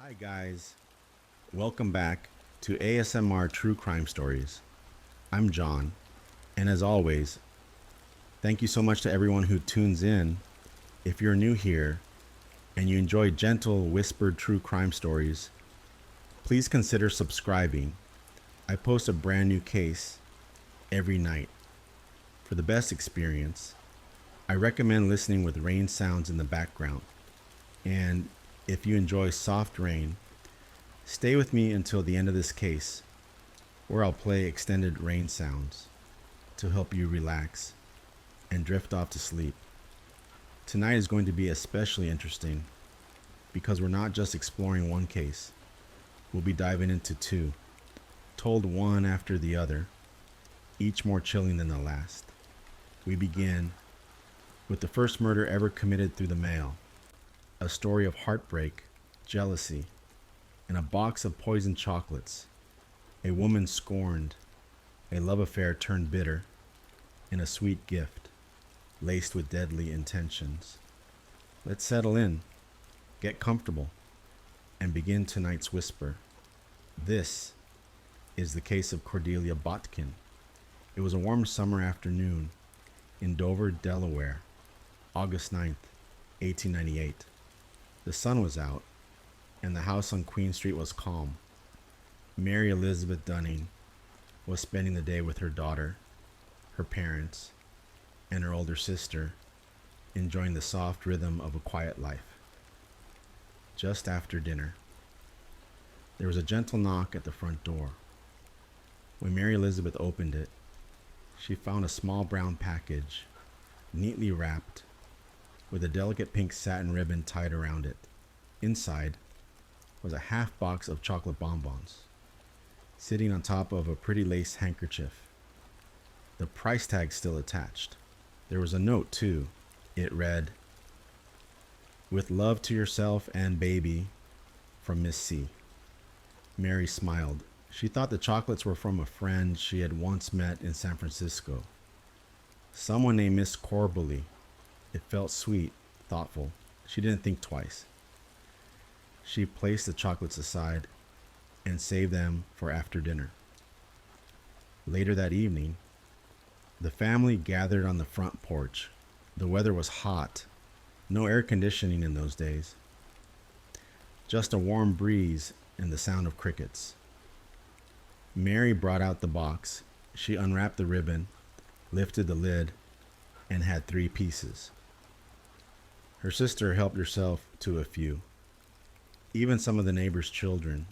Hi, guys. Welcome back to ASMR True Crime Stories. I'm John, and as always, thank you so much to everyone who tunes in. If you're new here and you enjoy gentle, whispered true crime stories, please consider subscribing. I post a brand new case every night. For the best experience, I recommend listening with rain sounds in the background. And if you enjoy soft rain, stay with me until the end of this case, where I'll play extended rain sounds to help you relax and drift off to sleep. Tonight is going to be especially interesting because we're not just exploring one case, we'll be diving into two, told one after the other, each more chilling than the last. We begin with the first murder ever committed through the mail, a story of heartbreak, jealousy, and a box of poisoned chocolates. A woman scorned, a love affair turned bitter, and a sweet gift laced with deadly intentions. Let's settle in, get comfortable, and begin tonight's whisper. This is the case of Cordelia Botkin. It was a warm summer afternoon in Dover, Delaware, August 9th, 1898. The sun was out, and the house on Queen Street was calm. Mary Elizabeth Dunning was spending the day with her daughter, her parents, and her older sister, enjoying the soft rhythm of a quiet life. Just after dinner, there was a gentle knock at the front door. When Mary Elizabeth opened it, she found a small brown package, neatly wrapped, with a delicate pink satin ribbon tied around it. Inside was a half box of chocolate bonbons, sitting on top of a pretty lace handkerchief. The price tag still attached. There was a note, too. It read, "With love to yourself and baby, from Miss C." Mary smiled. She thought the chocolates were from a friend she had once met in San Francisco. Someone named Miss Corbally. It felt sweet, thoughtful. She didn't think twice. She placed the chocolates aside and saved them for after dinner. Later that evening, the family gathered on the front porch. The weather was hot. No air conditioning in those days. Just a warm breeze and the sound of crickets. Mary brought out the box. She unwrapped the ribbon, lifted the lid, and had 3 pieces. Her sister helped herself to a few. Even some of the neighbors' children,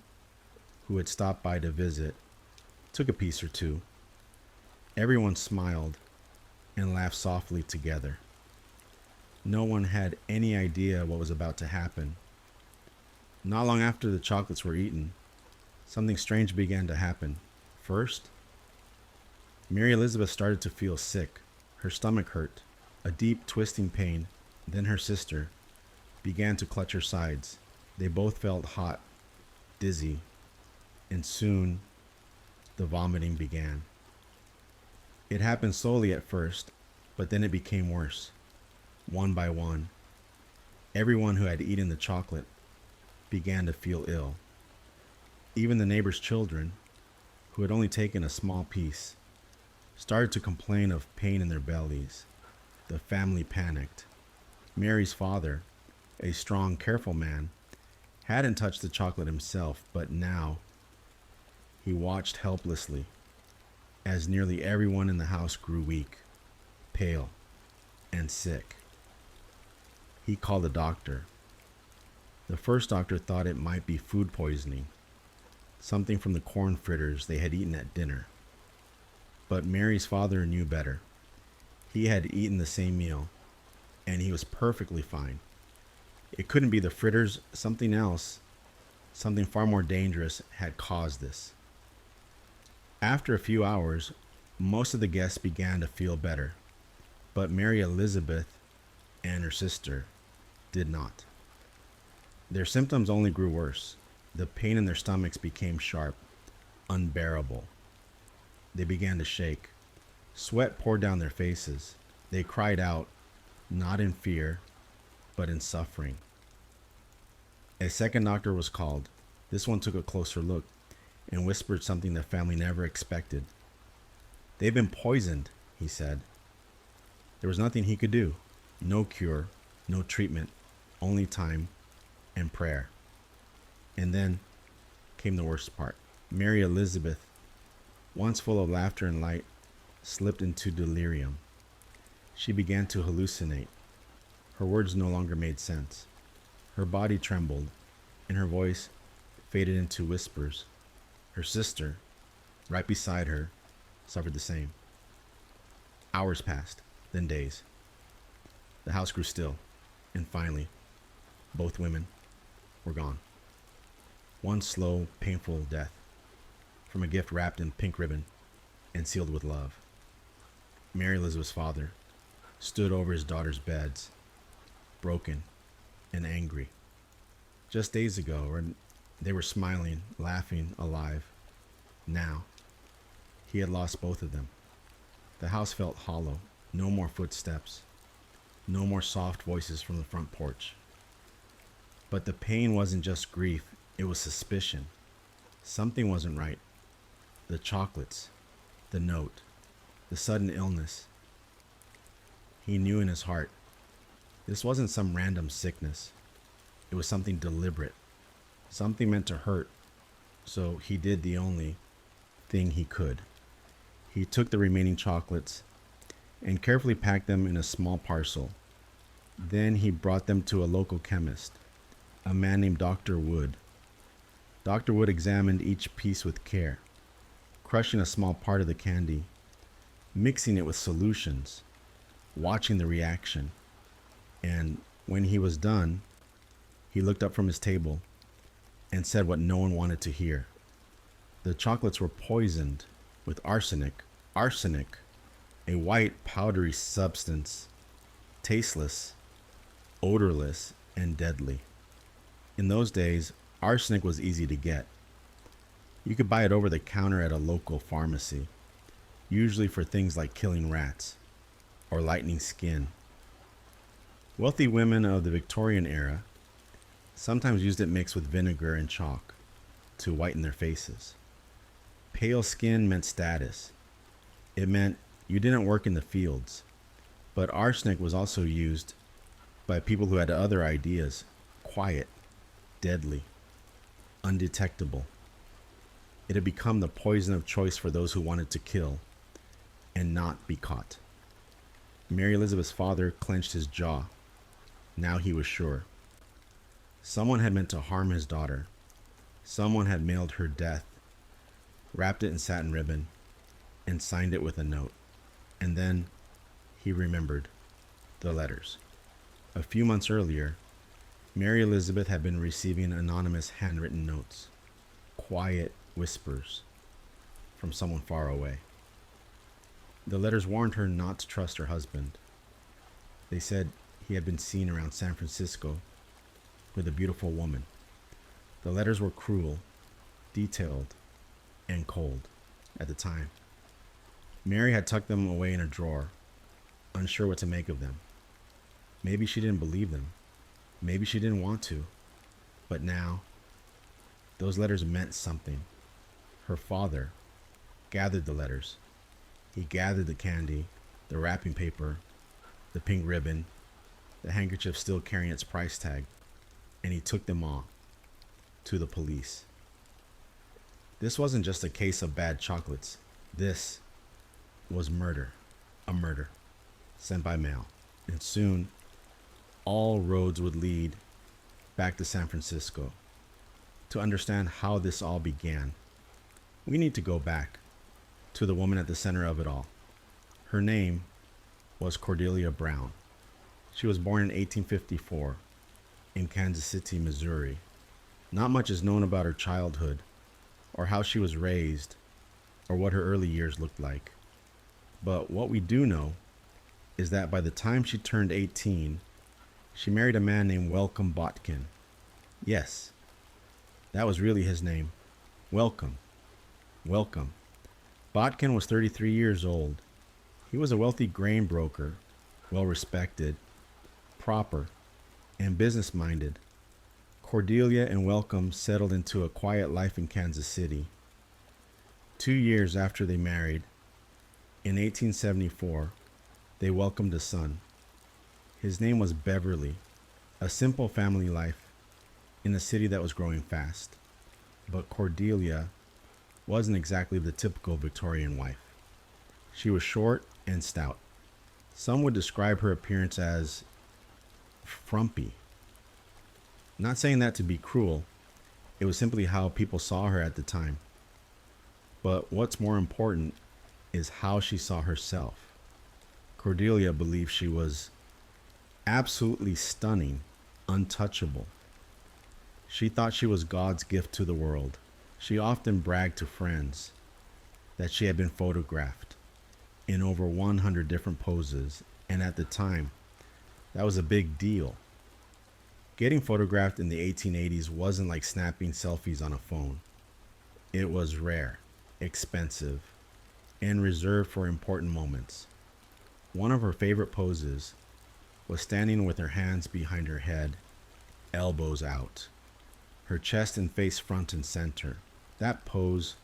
who had stopped by to visit, took a piece or two. Everyone smiled and laughed softly together. No one had any idea what was about to happen. Not long after the chocolates were eaten, something strange began to happen. First, Mary Elizabeth started to feel sick. Her stomach hurt, a deep twisting pain. Then her sister began to clutch her sides. They both felt hot, dizzy, and soon the vomiting began. It happened slowly at first, but then it became worse. One by one, everyone who had eaten the chocolate began to feel ill. Even the neighbors' children, who had only taken a small piece, started to complain of pain in their bellies. The family panicked. Mary's father, a strong, careful man, hadn't touched the chocolate himself, but now he watched helplessly as nearly everyone in the house grew weak, pale, and sick. He called a doctor. The first doctor thought it might be food poisoning, something from the corn fritters they had eaten at dinner. But Mary's father knew better. He had eaten the same meal, and he was perfectly fine. It couldn't be the fritters. Something else, something far more dangerous, had caused this. After a few hours, most of the guests began to feel better, but Mary Elizabeth and her sister did not. Their symptoms only grew worse. The pain in their stomachs became sharp, unbearable. They began to shake. Sweat poured down their faces. They cried out, not in fear, but in suffering. A second doctor was called. This one took a closer look and whispered something the family never expected. "They've been poisoned," he said. There was nothing he could do. No cure, no treatment, only time and prayer. And then came the worst part. Mary Elizabeth, once full of laughter and light, slipped into delirium. She began to hallucinate. Her words no longer made sense. Her body trembled, and her voice faded into whispers. Her sister, right beside her, suffered the same. Hours passed, then days. The house grew still, and finally, both women were gone. One slow, painful death, from a gift wrapped in pink ribbon and sealed with love. Mary Elizabeth's father stood over his daughter's beds, broken and angry. Just days ago, they were smiling, laughing, alive. Now, he had lost both of them. The house felt hollow. No more footsteps. No more soft voices from the front porch. But the pain wasn't just grief, it was suspicion. Something wasn't right. The chocolates, the note, the sudden illness. He knew in his heart, this wasn't some random sickness. It was something deliberate, something meant to hurt. So he did the only thing he could. He took the remaining chocolates and carefully packed them in a small parcel. Then he brought them to a local chemist, a man named Dr. Wood. Dr. Wood examined each piece with care, crushing a small part of the candy, mixing it with solutions, watching the reaction. And when he was done, he looked up from his table and said what no one wanted to hear. The chocolates were poisoned with arsenic. Arsenic, a white powdery substance, tasteless, odorless, and deadly. In those days, arsenic was easy to get. You could buy it over the counter at a local pharmacy, usually for things like killing rats or lightening skin. Wealthy women of the Victorian era sometimes used it mixed with vinegar and chalk to whiten their faces. Pale skin meant status. It meant you didn't work in the fields. But arsenic was also used by people who had other ideas: quiet, deadly, undetectable. It had become the poison of choice for those who wanted to kill and not be caught. Mary Elizabeth's father clenched his jaw. Now he was sure. Someone had meant to harm his daughter. Someone had mailed her death, wrapped it in satin ribbon, and signed it with a note. And then he remembered the letters. A few months earlier, Mary Elizabeth had been receiving anonymous handwritten notes, quiet whispers from someone far away. The letters warned her not to trust her husband. They said he had been seen around San Francisco with a beautiful woman. The letters were cruel, detailed, and cold at the time. Mary had tucked them away in a drawer, unsure what to make of them. Maybe she didn't believe them. Maybe she didn't want to. But now, those letters meant something. Her father gathered the letters. He gathered the candy, the wrapping paper, the pink ribbon, the handkerchief still carrying its price tag, and he took them all to the police. This wasn't just a case of bad chocolates. This was murder, a murder sent by mail. And soon, all roads would lead back to San Francisco. To understand how this all began, we need to go back to the woman at the center of it all. Her name was Cordelia Brown. She was born in 1854 in Kansas City, Missouri. Not much is known about her childhood, or how she was raised, or what her early years looked like. But what we do know is that by the time she turned 18, she married a man named Welcome Botkin. Yes, that was really his name. Welcome. Welcome. Botkin was 33 years old. He was a wealthy grain broker, well respected, proper, and business-minded. Cordelia and Welcome settled into a quiet life in Kansas City. 2 years after they married, in 1874, they welcomed a son. His name was Beverly, a simple family life in a city that was growing fast. But Cordelia wasn't exactly the typical Victorian wife. She was short and stout. Some would describe her appearance as frumpy. Not saying that to be cruel, it was simply how people saw her at the time. But what's more important is how she saw herself. Cordelia believed she was absolutely stunning, untouchable. She thought she was God's gift to the world. She often bragged to friends that she had been photographed in over 100 different poses, and at the time, that was a big deal. Getting photographed in the 1880s wasn't like snapping selfies on a phone. It was rare, expensive, and reserved for important moments. One of her favorite poses was standing with her hands behind her head, elbows out, her chest and face front and center. That pose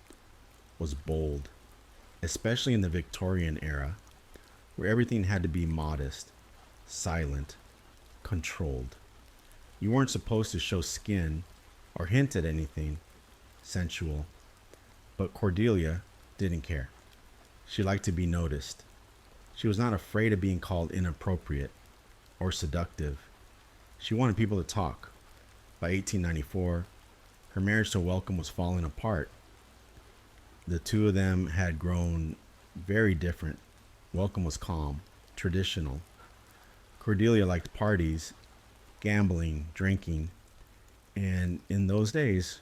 was bold, especially in the Victorian era, where everything had to be modest, silent, controlled. You weren't supposed to show skin or hint at anything sensual, but Cordelia didn't care. She liked to be noticed. She was not afraid of being called inappropriate or seductive. She wanted people to talk. By 1894, her marriage to Welcome was falling apart. The two of them had grown very different. Welcome was calm, traditional. Cordelia liked parties, gambling, drinking, and in those days,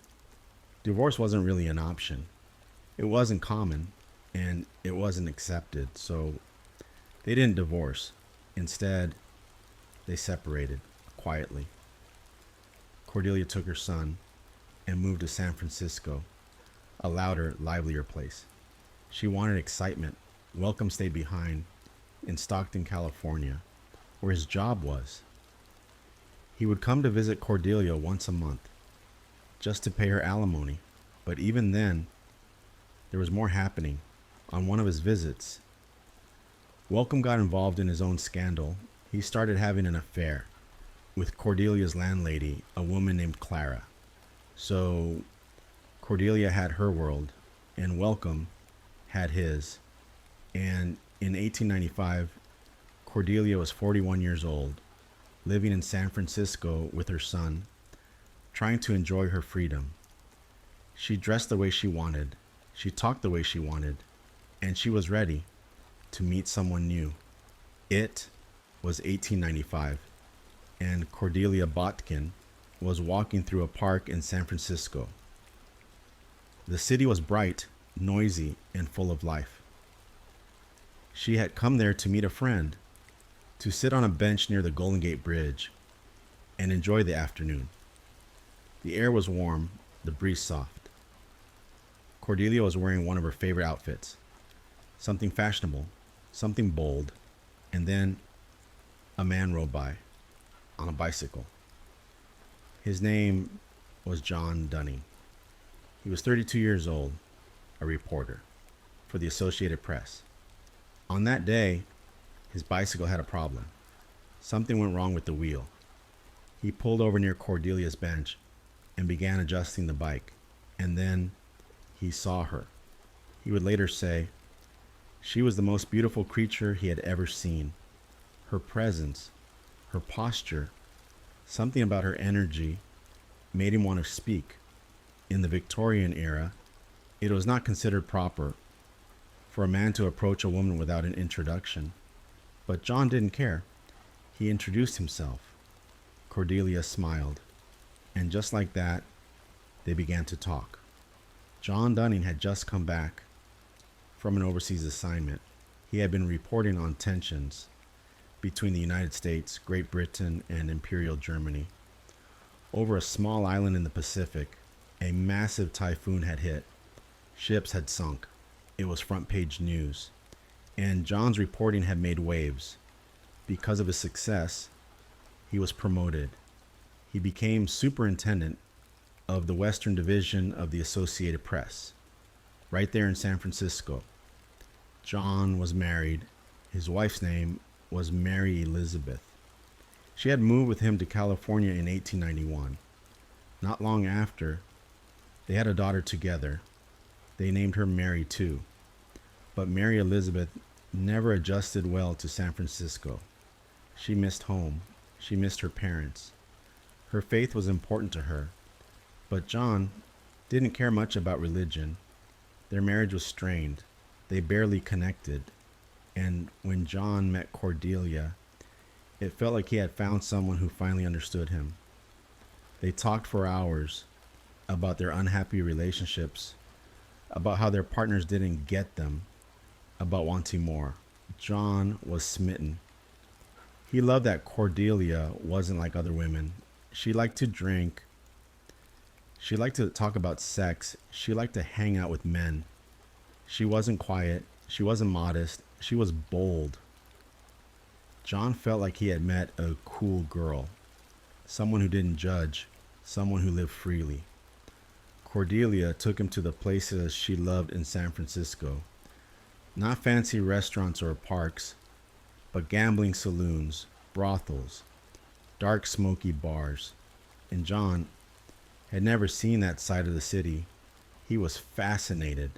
divorce wasn't really an option. It wasn't common, and it wasn't accepted, so they didn't divorce. Instead, they separated quietly. Cordelia took her son and moved to San Francisco, a louder, livelier place. She wanted excitement. Welcome stayed behind in Stockton, California, where his job was. He would come to visit Cordelia once a month, just to pay her alimony. But even then, there was more happening. On one of his visits, Welcome got involved in his own scandal. He started having an affair with Cordelia's landlady, a woman named Clara. So Cordelia had her world, and Welcome had his. And in 1895, Cordelia was 41 years old, living in San Francisco with her son, trying to enjoy her freedom. She dressed the way she wanted, she talked the way she wanted, and she was ready to meet someone new. It was 1895, and Cordelia Botkin was walking through a park in San Francisco. The city was bright, noisy, and full of life. She had come there to meet a friend, to sit on a bench near the Golden Gate Bridge and enjoy the afternoon. The air was warm, the breeze soft. Cordelia was wearing one of her favorite outfits, something fashionable, something bold, and then a man rode by on a bicycle. His name was John Dunning. He was 32 years old, a reporter for the Associated Press. On that day, his bicycle had a problem. Something went wrong with the wheel. He pulled over near Cordelia's bench and began adjusting the bike. And then he saw her. He would later say, she was the most beautiful creature he had ever seen. Her presence, her posture, something about her energy made him want to speak. In the Victorian era, it was not considered proper for a man to approach a woman without an introduction. But John didn't care. He introduced himself. Cordelia smiled, and just like that, they began to talk. John Dunning had just come back from an overseas assignment. He had been reporting on tensions between the United States, Great Britain, and Imperial Germany. Over a small island in the Pacific, a massive typhoon had hit. Ships had sunk. It was front page news. And John's reporting had made waves. Because of his success, he was promoted. he became superintendent of the Western Division of the Associated Press, right there in San Francisco. John was married. His wife's name was Mary Elizabeth. She had moved with him to California in 1891. Not long after, they had a daughter together. They named her Mary too. But Mary Elizabeth never adjusted well to San Francisco. She missed home. She missed her parents. Her faith was important to her. But John didn't care much about religion. Their marriage was strained. They barely connected. And when John met Cordelia, it felt like he had found someone who finally understood him. They talked for hours about their unhappy relationships, about how their partners didn't get them, about wanting more. John was smitten. He loved that Cordelia wasn't like other women. She liked to drink. She liked to talk about sex. She liked to hang out with men. She wasn't quiet. She wasn't modest. She was bold. John felt like he had met a cool girl, someone who didn't judge, someone who lived freely. Cordelia took him to the places she loved in San Francisco. Not fancy restaurants or parks, but gambling saloons, brothels, dark smoky bars. And John had never seen that side of the city. He was fascinated.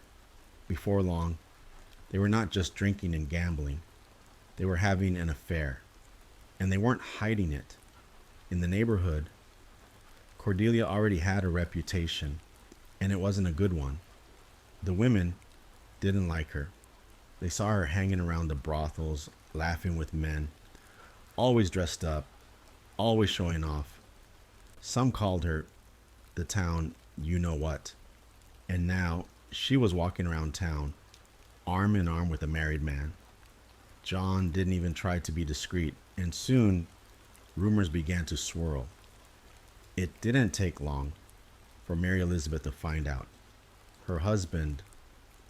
Before long, they were not just drinking and gambling. They were having an affair. And they weren't hiding it. In the neighborhood, Cordelia already had a reputation, and it wasn't a good one. The women didn't like her. They saw her hanging around the brothels, laughing with men, always dressed up, always showing off. Some called her the town you-know-what. And now she was walking around town, arm in arm with a married man. John didn't even try to be discreet, and soon rumors began to swirl. It didn't take long for Mary Elizabeth to find out. Her husband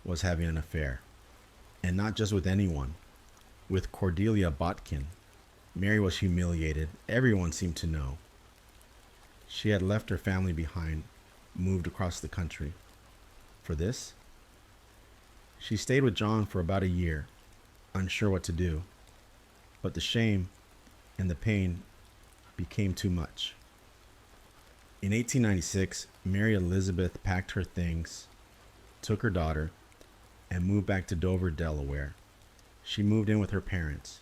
was having an affair, and not just with anyone, with Cordelia Botkin. Mary was humiliated. Everyone seemed to know. She had left her family behind, moved across the country. For this? She stayed with John for about a year, unsure what to do. But the shame and the pain became too much. In 1896, Mary Elizabeth packed her things, took her daughter, and moved back to Dover, Delaware. She moved in with her parents.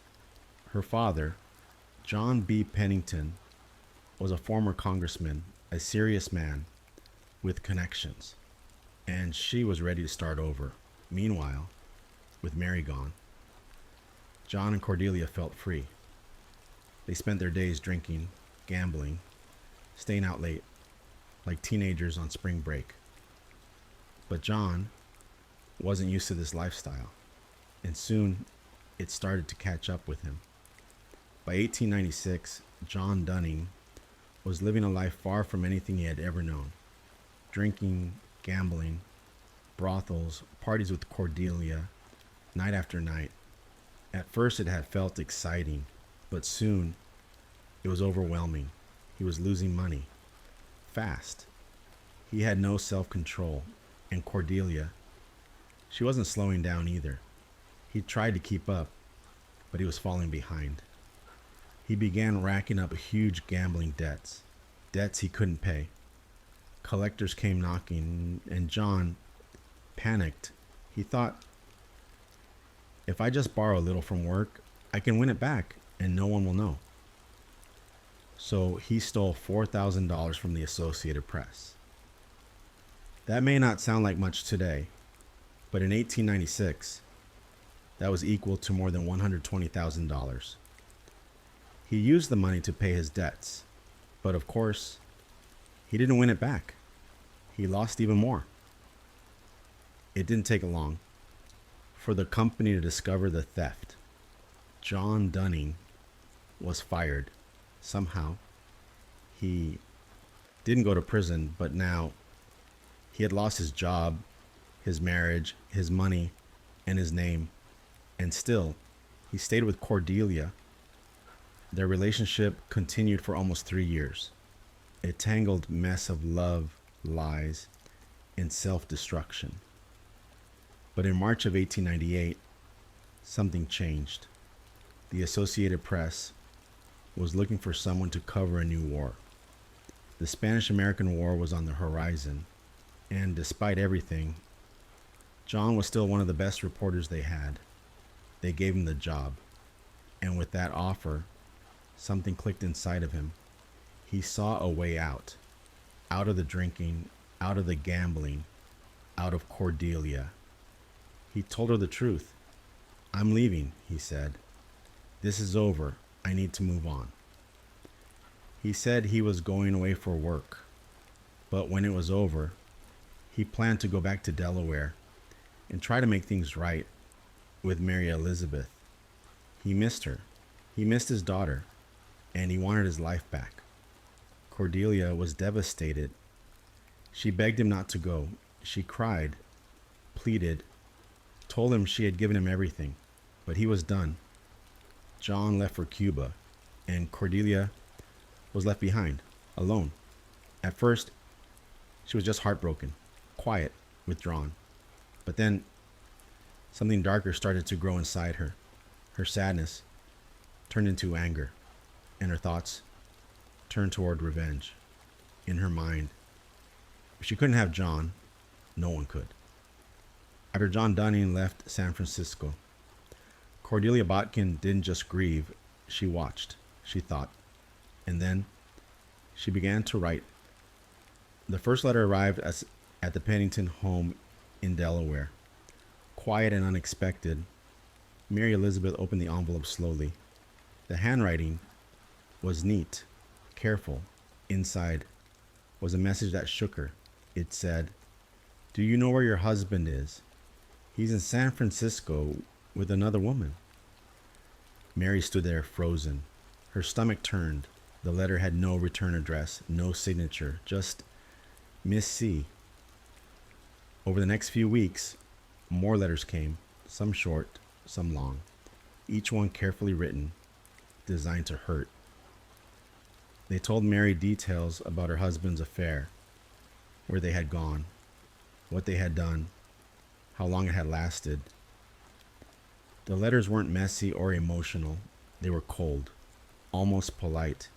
Her father, John B. Pennington, was a former congressman, a serious man with connections, and she was ready to start over. Meanwhile, with Mary gone, John and Cordelia felt free. They spent their days drinking, gambling, staying out late, like teenagers on spring break. But John wasn't used to this lifestyle, and soon it started to catch up with him. By 1896, John Dunning was living a life far from anything he had ever known. Drinking, gambling, brothels, parties with Cordelia, night after night. At first it had felt exciting, but soon it was overwhelming. He was losing money, fast. He had no self-control, and Cordelia, she wasn't slowing down either. He tried to keep up, but he was falling behind. He began racking up huge gambling debts he couldn't pay. Collectors came knocking, and John panicked. He thought, if I just borrow a little from work, I can win it back, and no one will know. So he stole $4,000 from the Associated Press. That may not sound like much today, but in 1896, that was equal to more than $120,000. He used the money to pay his debts, but of course, he didn't win it back. He lost even more. It didn't take long for the company to discover the theft. John Dunning was fired. Somehow, he didn't go to prison, but now he had lost his job, his marriage, his money, and his name. And still, he stayed with Cordelia. Their relationship continued for almost 3 years. a tangled mess of love, lies, and self-destruction. But in March of 1898, something changed. The Associated Press was looking for someone to cover a new war. The Spanish-American War was on the horizon, and despite everything, John was still one of the best reporters they had. They gave him the job, and with that offer, something clicked inside of him. He saw a way out of the drinking, out of the gambling, out of Cordelia. He told her the truth. "I'm leaving," he said. "This is over. I need to move on." He said he was going away for work, but when it was over, he planned to go back to Delaware and try to make things right with Mary Elizabeth. He missed her. He missed his daughter, and he wanted his life back. Cordelia was devastated. She begged him not to go. She cried, pleaded, told him she had given him everything, but he was done. John left for Cuba, and Cordelia was left behind, alone. At first, she was just heartbroken, quiet, withdrawn. But then, something darker started to grow inside her. Her sadness turned into anger, and her thoughts turned toward revenge. In her mind, if she couldn't have John, no one could. After John Dunning left San Francisco, Cordelia Botkin didn't just grieve, she watched, she thought, and then she began to write. The first letter arrived at the Pennington home in Delaware. Quiet and unexpected, Mary Elizabeth opened the envelope slowly. The handwriting was neat, careful. Inside was a message that shook her. It said, "Do you know where your husband is? He's in San Francisco with another woman." Mary stood there frozen. Her stomach turned. The letter had no return address, no signature, just Miss C. Over the next few weeks, more letters came, some short, some long, each one carefully written, designed to hurt. They told Mary details about her husband's affair, where they had gone, what they had done, how long it had lasted. The letters weren't messy or emotional. They were cold, almost polite.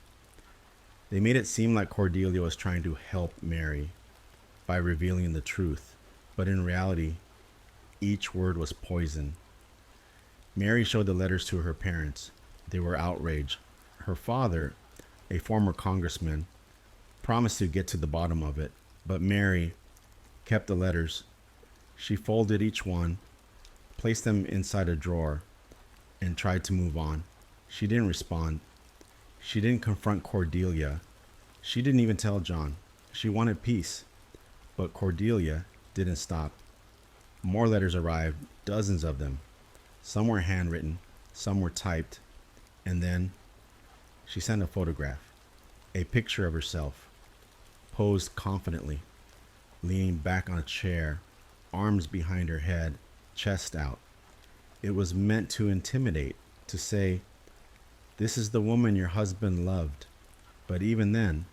They made it seem like Cordelia was trying to help Mary by revealing the truth, but in reality, each word was poison. Mary showed the letters to her parents. They were outraged. Her father, a former congressman, promised to get to the bottom of it, but Mary kept the letters. She folded each one, placed them inside a drawer, and tried to move on. She didn't respond. She didn't confront Cordelia. She didn't even tell John. She wanted peace. But Cordelia didn't stop. More letters arrived, dozens of them. Some were handwritten, some were typed. And then she sent a photograph, a picture of herself, posed confidently, leaning back on a chair, arms behind her head, chest out. It was meant to intimidate, to say, "This is the woman your husband loved." But even then,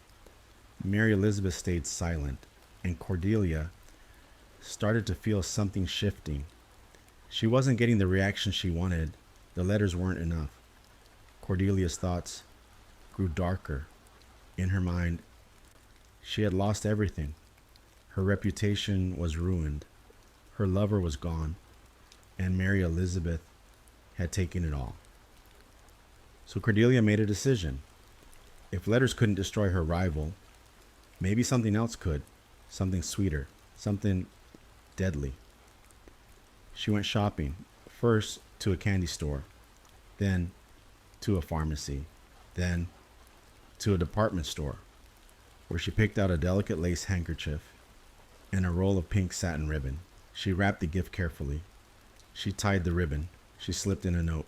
Mary Elizabeth stayed silent, and Cordelia started to feel something shifting. She wasn't getting the reaction she wanted. The letters weren't enough. Cordelia's thoughts grew darker. In her mind, she had lost everything. Her reputation was ruined. Her lover was gone, and Mary Elizabeth had taken it all. So Cordelia made a decision. If letters couldn't destroy her rival, maybe something else could, something sweeter, something deadly. She went shopping, first to a candy store, then to a pharmacy, then to a department store, where she picked out a delicate lace handkerchief and a roll of pink satin ribbon. She wrapped the gift carefully. She tied the ribbon. She slipped in a note.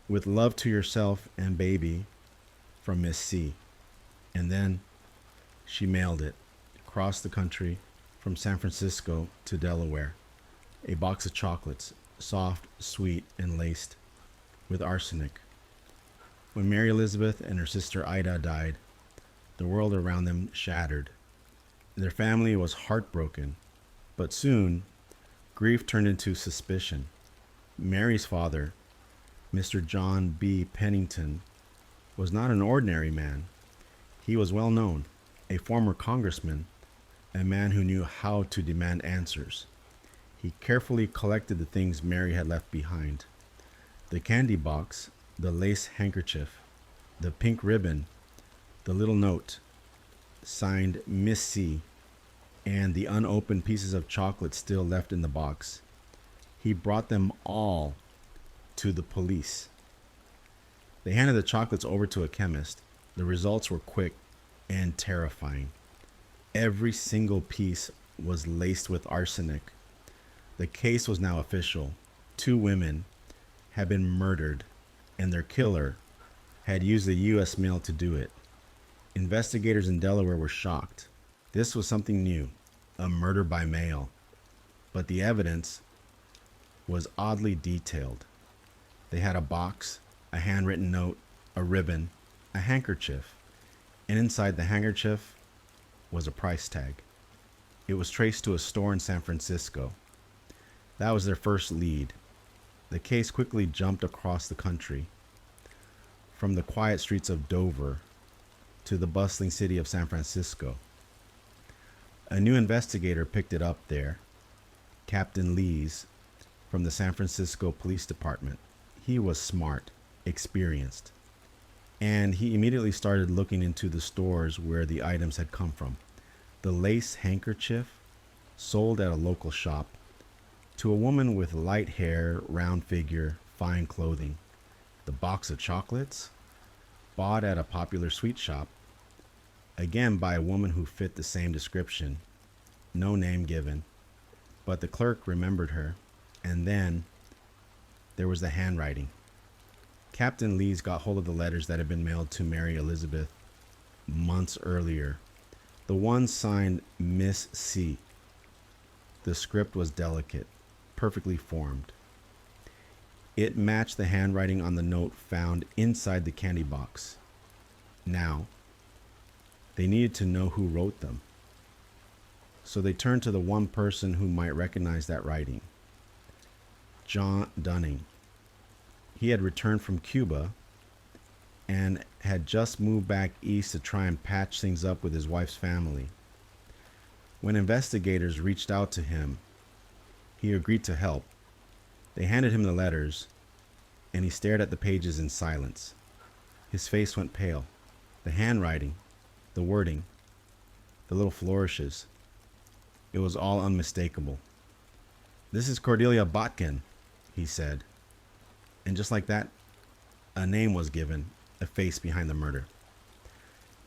"With love to yourself and baby, from Miss C." And then she mailed it across the country from San Francisco to Delaware. A box of chocolates, soft, sweet, and laced with arsenic. When Mary Elizabeth and her sister Ida died, The world around them shattered. Their family was heartbroken, but soon grief turned into suspicion. Mary's father, Mr. John B. Pennington, was not an ordinary man. He was well known, a former congressman, a man who knew how to demand answers. He carefully collected the things Mary had left behind: the candy box, the lace handkerchief, the pink ribbon, the little note signed Miss C, and the unopened pieces of chocolate still left in the box. He brought them all to the police. They handed the chocolates over to a chemist. The results were quick and terrifying. Every single piece was laced with arsenic. The case was now official. 2 women had been murdered, and their killer had used the U.S. mail to do it. Investigators in Delaware were shocked. This was something new, a murder by mail. But the evidence was oddly detailed. They had a box, a handwritten note, a ribbon, a handkerchief, and inside the handkerchief was a price tag. It was traced to a store in San Francisco. That was their first lead. The case quickly jumped across the country, from the quiet streets of Dover to the bustling city of San Francisco. A new investigator picked it up there, Captain Louise from the San Francisco Police Department. He was smart, experienced, and he immediately started looking into the stores where the items had come from. The lace handkerchief, sold at a local shop to a woman with light hair, round figure, fine clothing. The box of chocolates, bought at a popular sweet shop, again by a woman who fit the same description. No name given, but the clerk remembered her. And then there was the handwriting. Captain Lees got hold of the letters that had been mailed to Mary Elizabeth months earlier. The one signed Miss C. The script was delicate, perfectly formed. It matched the handwriting on the note found inside the candy box. Now, they needed to know who wrote them. So they turned to the one person who might recognize that writing: John Dunning. He had returned from Cuba and had just moved back east to try and patch things up with his wife's family. When investigators reached out to him, he agreed to help. They handed him the letters, and he stared at the pages in silence. His face went pale. The handwriting, the wording, the little flourishes, it was all unmistakable. "This is Cordelia Botkin," he said. And just like that, a name was given, a face behind the murder.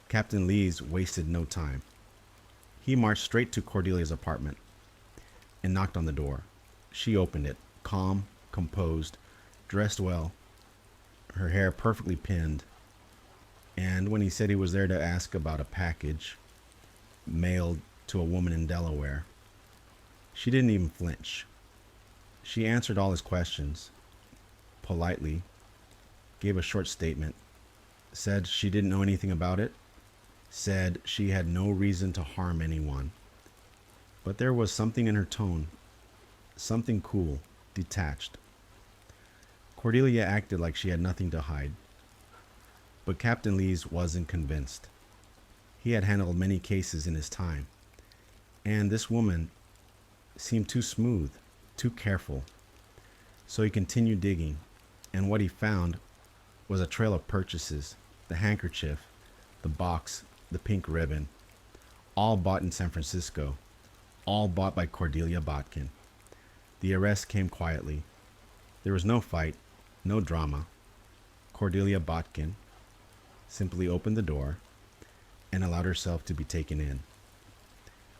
Captain Lees wasted no time. He marched straight to Cordelia's apartment and knocked on the door. She opened it, calm, composed, dressed well, her hair perfectly pinned. And when he said he was there to ask about a package mailed to a woman in Delaware, she didn't even flinch. She answered all his questions politely, gave a short statement, said she didn't know anything about it, said she had no reason to harm anyone. But there was something in her tone, something cool, detached. Cordelia acted like she had nothing to hide. But Captain Lees wasn't convinced. He had handled many cases in his time, and this woman seemed too smooth, too careful. So he continued digging, and what he found was a trail of purchases: the handkerchief, the box, the pink ribbon, all bought in San Francisco, all bought by Cordelia Botkin. The arrest came quietly. There was no fight, no drama. Cordelia Botkin simply opened the door and allowed herself to be taken in.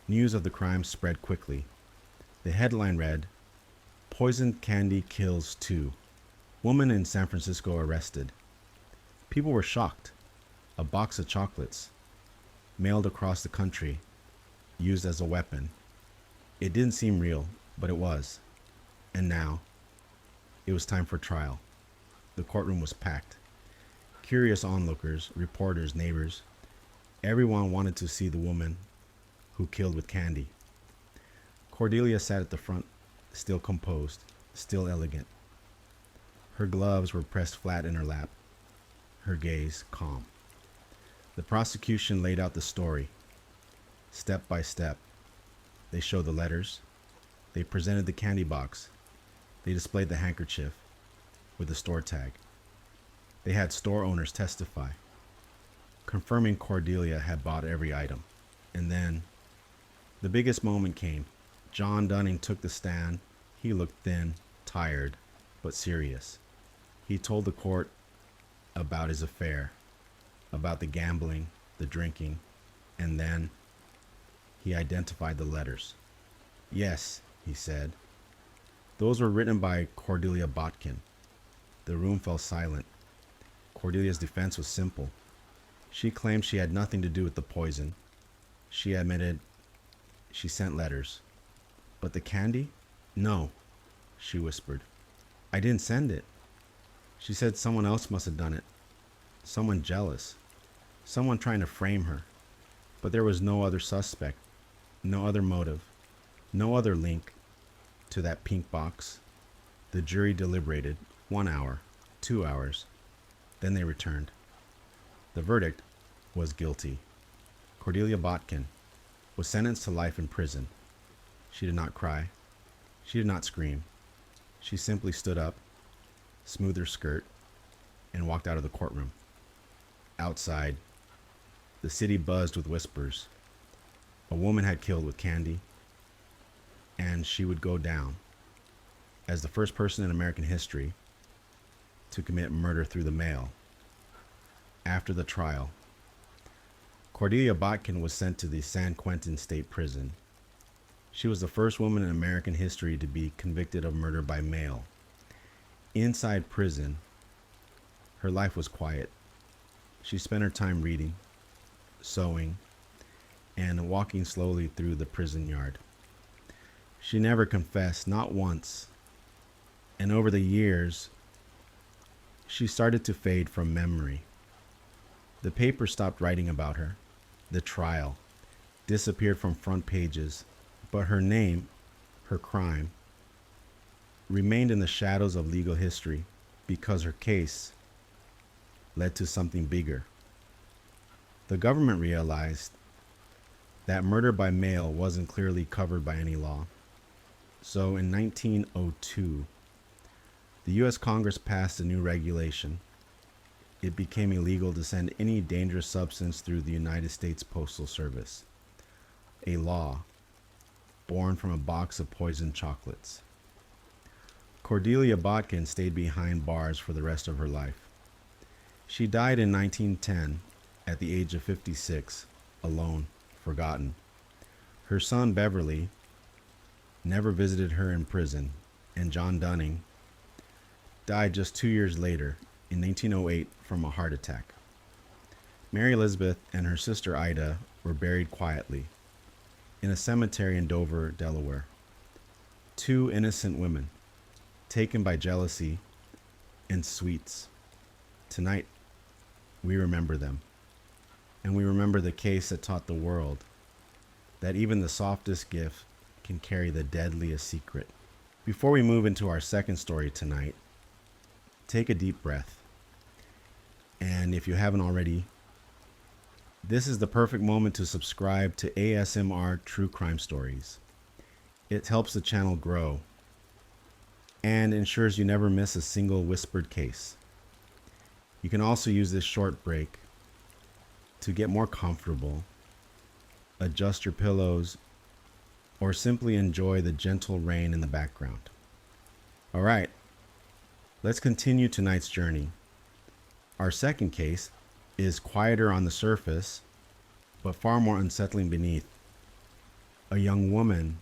News of the crime spread quickly. The headline read, "Poisoned Candy Kills 2. Woman in San Francisco Arrested." People were shocked. A box of chocolates, mailed across the country, used as a weapon. It didn't seem real, but it was. And now, it was time for trial. The courtroom was packed. Curious onlookers, reporters, neighbors. Everyone wanted to see the woman who killed with candy. Cordelia sat at the front, still composed, still elegant. Her gloves were pressed flat in her lap, her gaze calm. The prosecution laid out the story, step by step. They showed the letters. They presented the candy box. They displayed the handkerchief with the store tag. They had store owners testify, confirming Cordelia had bought every item. And then the biggest moment came. John Dunning took the stand. He looked thin, tired, but serious. He told the court about his affair, about the gambling, the drinking, and then he identified the letters. Yes, he said. Those were written by Cordelia Botkin. The room fell silent. Cordelia's defense was simple. She claimed she had nothing to do with the poison. She admitted she sent letters. But the candy? No, she whispered. I didn't send it. She said someone else must have done it. Someone jealous. Someone trying to frame her. But there was no other suspect, no other motive, no other link to that pink box. The jury deliberated 1 hour, 2 hours. Then they returned. The verdict was guilty. Cordelia Botkin was sentenced to life in prison. She did not cry. She did not scream. She simply stood up, smoothed her skirt, and walked out of the courtroom. Outside, the city buzzed with whispers. A woman had killed with candy, and she would go down as the first person in American history to commit murder through the mail. After the trial, Cordelia Botkin was sent to the San Quentin State Prison. She was the first woman in American history to be convicted of murder by mail. Inside prison, her life was quiet. She spent her time reading, sewing, and walking slowly through the prison yard. She never confessed, not once. And over the years, she started to fade from memory. The paper stopped writing about her. The trial disappeared from front pages, but her name, her crime, remained in the shadows of legal history because her case led to something bigger. The government realized that murder by mail wasn't clearly covered by any law. So in 1902, the U.S. Congress passed a new regulation. It became illegal to send any dangerous substance through the United States Postal Service, a law born from a box of poisoned chocolates. Cordelia Botkin stayed behind bars for the rest of her life. She died in 1910 at the age of 56, alone, forgotten. Her son Beverly never visited her in prison, and John Dunning died just 2 years later in 1908 from a heart attack. Mary Elizabeth and her sister Ida were buried quietly in a cemetery in Dover, Delaware. 2 innocent women taken by jealousy and sweets. Tonight, we remember them. And we remember the case that taught the world that even the softest gift can carry the deadliest secret. Before we move into our second story tonight, take a deep breath. And if you haven't already, this is the perfect moment to subscribe to ASMR True Crime Stories. It helps the channel grow and ensures you never miss a single whispered case. You can also use this short break to get more comfortable, adjust your pillows, or simply enjoy the gentle rain in the background. All right, let's continue tonight's journey. Our second case is quieter on the surface, but far more unsettling beneath. A young woman,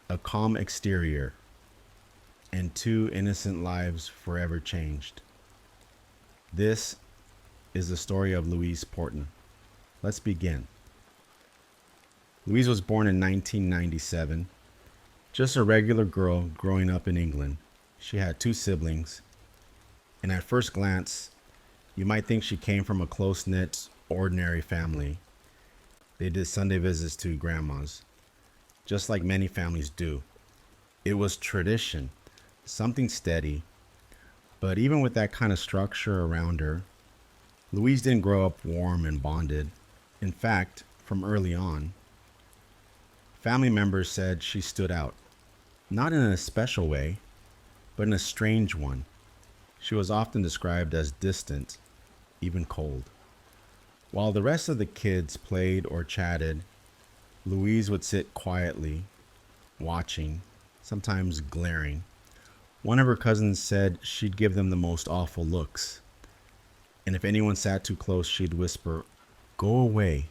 a calm exterior, and 2 innocent lives forever changed. This is the story of Louise Porton. Let's begin. Louise was born in 1997, just a regular girl growing up in England. She had 2 siblings, and at first glance, you might think she came from a close-knit, ordinary family. They did Sunday visits to grandma's, just like many families do. It was tradition, something steady. But even with that kind of structure around her, Louise didn't grow up warm and bonded. In fact, from early on, family members said she stood out. Not in a special way, but in a strange one. She was often described as distant, even cold. While the rest of the kids played or chatted, Louise would sit quietly, watching, sometimes glaring. One of her cousins said she'd give them the most awful looks. And if anyone sat too close, she'd whisper, "Go away,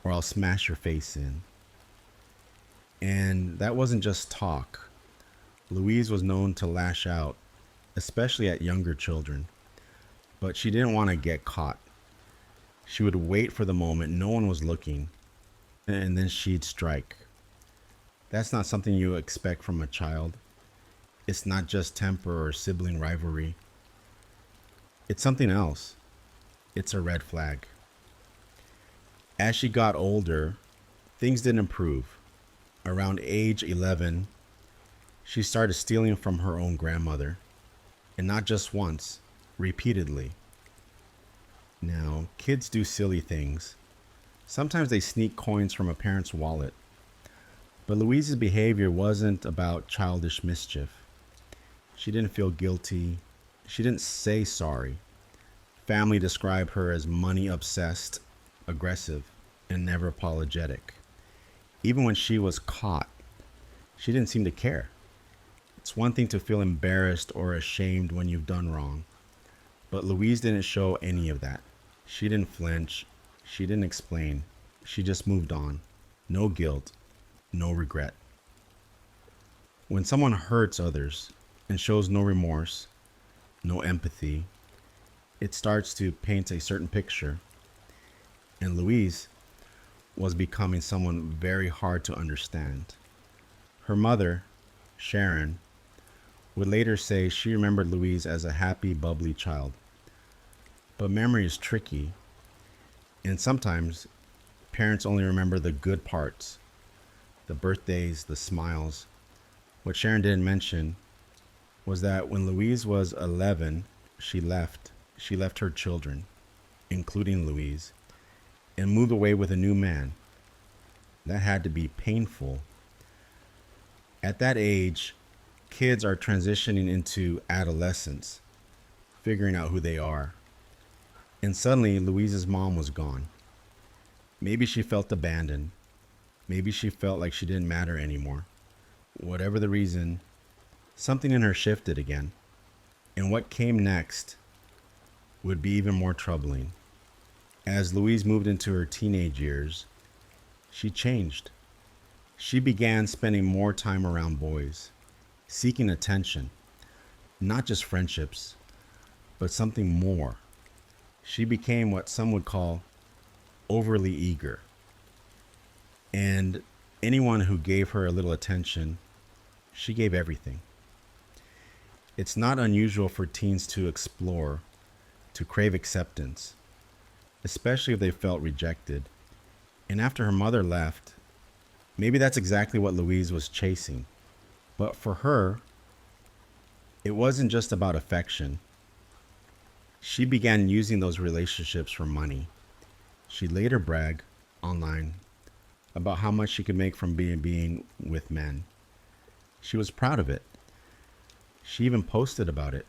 or I'll smash your face in." And that wasn't just talk. Louise was known to lash out, especially at younger children. But she didn't want to get caught. She would wait for the moment no one was looking, and then she'd strike. That's not something you expect from a child. It's not just temper or sibling rivalry. It's something else. It's a red flag. As she got older, things didn't improve. Around age 11, she started stealing from her own grandmother. And not just once, repeatedly. Now, kids do silly things. Sometimes they sneak coins from a parent's wallet. But Louise's behavior wasn't about childish mischief. She didn't feel guilty. She didn't say sorry. Family described her as money obsessed, aggressive, and never apologetic. Even when she was caught, she didn't seem to care. It's one thing to feel embarrassed or ashamed when you've done wrong. But Louise didn't show any of that. She didn't flinch. She didn't explain. She just moved on. No guilt, no regret. When someone hurts others and shows no remorse, no empathy, it starts to paint a certain picture. And Louise was becoming someone very hard to understand. Her mother, Sharon, would later say she remembered Louise as a happy, bubbly child. But memory is tricky, and sometimes parents only remember the good parts, the birthdays, the smiles. What Sharon didn't mention was that when Louise was 11, she left her children, including Louise, and moved away with a new man. That had to be painful. At that age, kids are transitioning into adolescence, figuring out who they are. And suddenly, Louise's mom was gone. Maybe she felt abandoned. Maybe she felt like she didn't matter anymore. Whatever the reason, something in her shifted again. And what came next would be even more troubling. As Louise moved into her teenage years, she changed. She began spending more time around boys, seeking attention, not just friendships, but something more. She became what some would call overly eager. And anyone who gave her a little attention, she gave everything. It's not unusual for teens to explore, to crave acceptance, especially if they felt rejected. And after her mother left, maybe that's exactly what Louise was chasing. But for her, it wasn't just about affection. She began using those relationships for money. She later bragged online about how much she could make from being with men. She was proud of it. She even posted about it,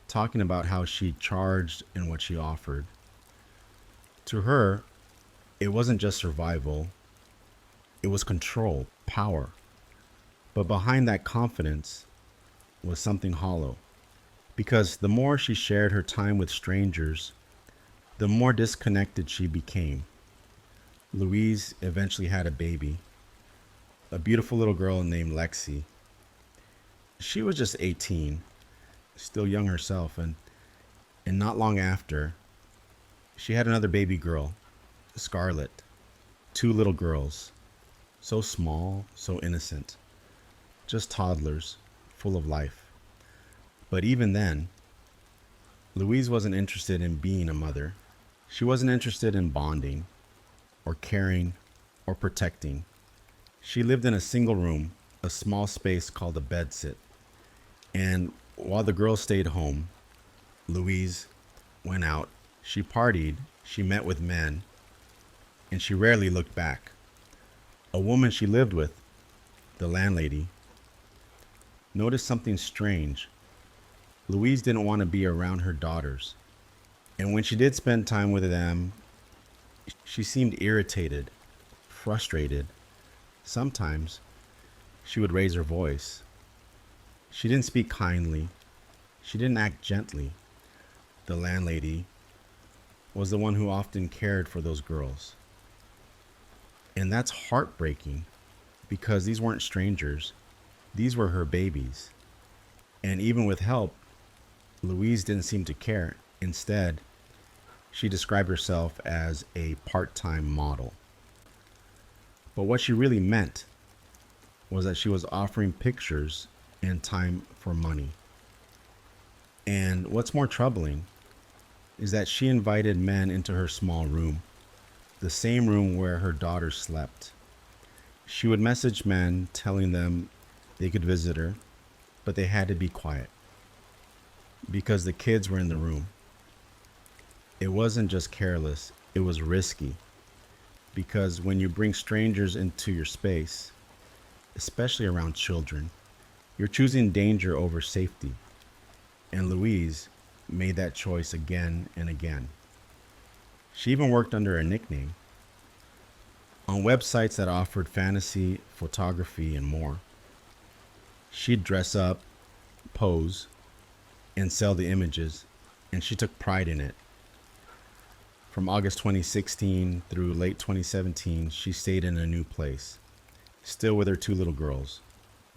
talking about how she charged and what she offered. To her, it wasn't just survival, it was control, power. But behind that confidence was something hollow. Because the more she shared her time with strangers, the more disconnected she became. Louise eventually had a baby, a beautiful little girl named Lexi. She was just 18, still young herself, and not long after, she had another baby girl, Scarlett. 2 little girls, so small, so innocent, just toddlers, full of life. But even then, Louise wasn't interested in being a mother. She wasn't interested in bonding or caring or protecting. She lived in a single room, a small space called a bedsit. And while the girls stayed home, Louise went out. She partied, she met with men, and she rarely looked back. A woman she lived with, the landlady, noticed something strange. Louise didn't want to be around her daughters. And when she did spend time with them, she seemed irritated, frustrated. Sometimes she would raise her voice. She didn't speak kindly. She didn't act gently. The landlady was the one who often cared for those girls. And that's heartbreaking because these weren't strangers. These were her babies. And even with help, Louise didn't seem to care. Instead, she described herself as a part-time model. But what she really meant was that she was offering pictures and time for money. And what's more troubling is that she invited men into her small room, the same room where her daughter slept. She would message men telling them they could visit her, but they had to be quiet because the kids were in the room. It wasn't just careless, it was risky. Because when you bring strangers into your space, especially around children, you're choosing danger over safety. And Louise made that choice again and again. She even worked under a nickname on websites that offered fantasy, photography, and more. She'd dress up, pose, and sell the images, and she took pride in it. From August 2016 through late 2017, she stayed in a new place, still with her 2 little girls.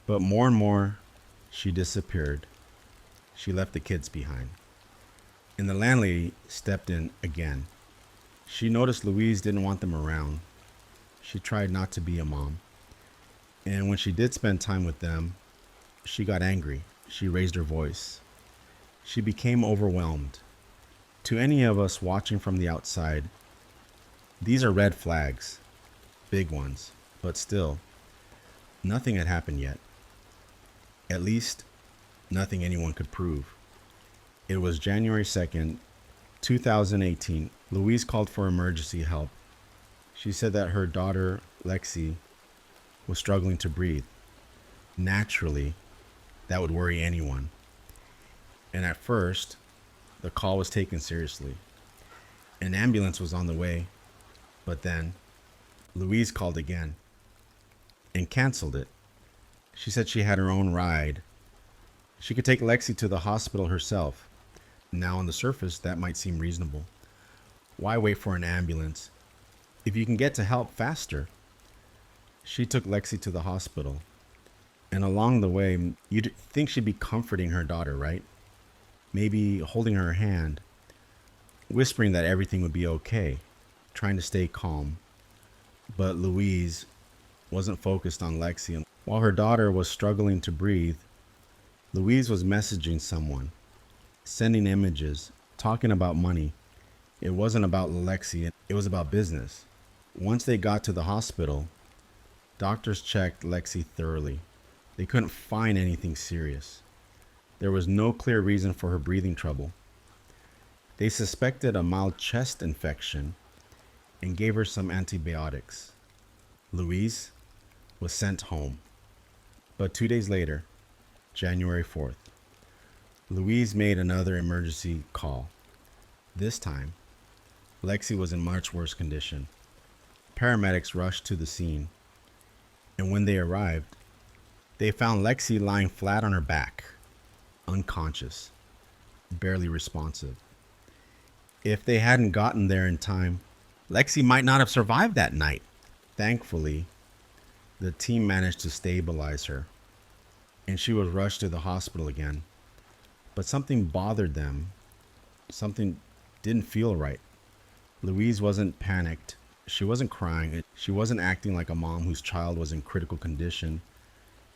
But more and more, she disappeared. She left the kids behind. And the landlady stepped in again. She noticed Louise didn't want them around. She tried not to be a mom. And when she did spend time with them, she got angry. She raised her voice. She became overwhelmed. To any of us watching from the outside, these are red flags, big ones, but still, nothing had happened yet. At least, nothing anyone could prove. It was January 2nd, 2018. Louise called for emergency help. She said that her daughter, Lexi, was struggling to breathe. Naturally, that would worry anyone. And at first, the call was taken seriously. An ambulance was on the way, but then Louise called again and canceled it. She said she had her own ride. She could take Lexi to the hospital herself. Now on the surface, that might seem reasonable. Why wait for an ambulance if you can get to help faster? She took Lexi to the hospital. And along the way, you'd think she'd be comforting her daughter, right? Maybe holding her hand, whispering that everything would be okay, trying to stay calm. But Louise wasn't focused on Lexi. While her daughter was struggling to breathe, Louise was messaging someone, sending images, talking about money. It wasn't about Lexi, it was about business. Once they got to the hospital, doctors checked Lexi thoroughly. They couldn't find anything serious. There was no clear reason for her breathing trouble. They suspected a mild chest infection and gave her some antibiotics. Louise was sent home. But 2 days later, January 4th, Louise made another emergency call. This time, Lexi was in much worse condition. Paramedics rushed to the scene, and when they arrived, they found Lexi lying flat on her back, unconscious, barely responsive. If they hadn't gotten there in time, Lexi might not have survived that night. Thankfully, the team managed to stabilize her, and she was rushed to the hospital again. But something bothered them. Something didn't feel right. Louise wasn't panicked. She wasn't crying. She wasn't acting like a mom whose child was in critical condition.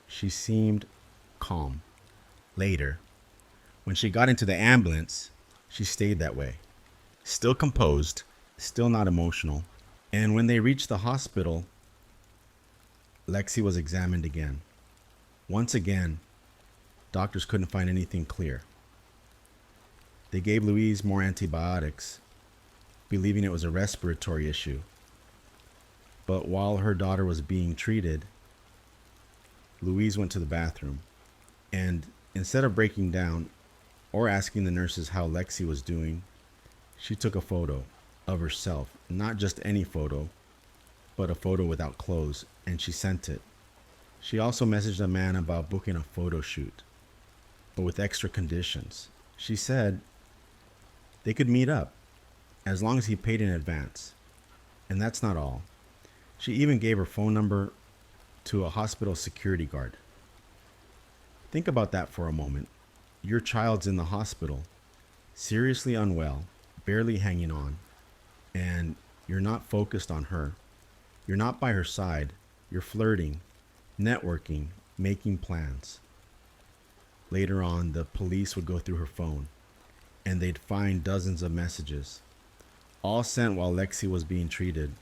She seemed calm. Later, when she got into the ambulance, she stayed that way, still composed, still not emotional. And when they reached the hospital, Lexi was examined again. Once again, doctors couldn't find anything clear. They gave Louise more antibiotics, believing it was a respiratory issue. But while her daughter was being treated, Louise went to the bathroom, and instead of breaking down or asking the nurses how Lexi was doing, she took a photo of herself, not just any photo, but a photo without clothes, and she sent it. She also messaged a man about booking a photo shoot, but with extra conditions. She said they could meet up as long as he paid in advance. And that's not all. She even gave her phone number to a hospital security guard. Think about that for a moment. Your child's in the hospital, seriously unwell, barely hanging on, and you're not focused on her. You're not by her side. You're flirting, networking, making plans. Later on, the police would go through her phone, and they'd find dozens of messages, all sent while Lexi was being treated,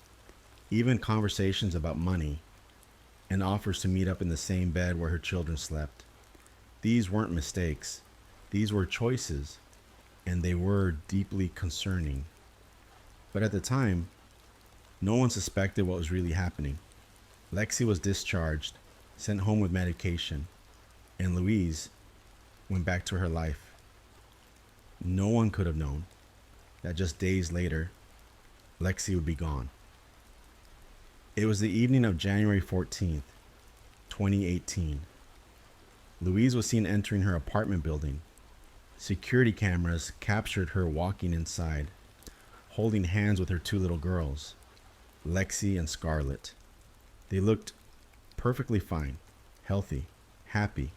even conversations about money, and offers to meet up in the same bed where her children slept. These weren't mistakes. These were choices, and they were deeply concerning. But at the time, no one suspected what was really happening. Lexi was discharged, sent home with medication, and Louise went back to her life. No one could have known that just days later, Lexi would be gone. It was the evening of January 14th, 2018. Louise was seen entering her apartment building. Security cameras captured her walking inside, holding hands with her two little girls, Lexi and Scarlett. They looked perfectly fine, healthy, happy.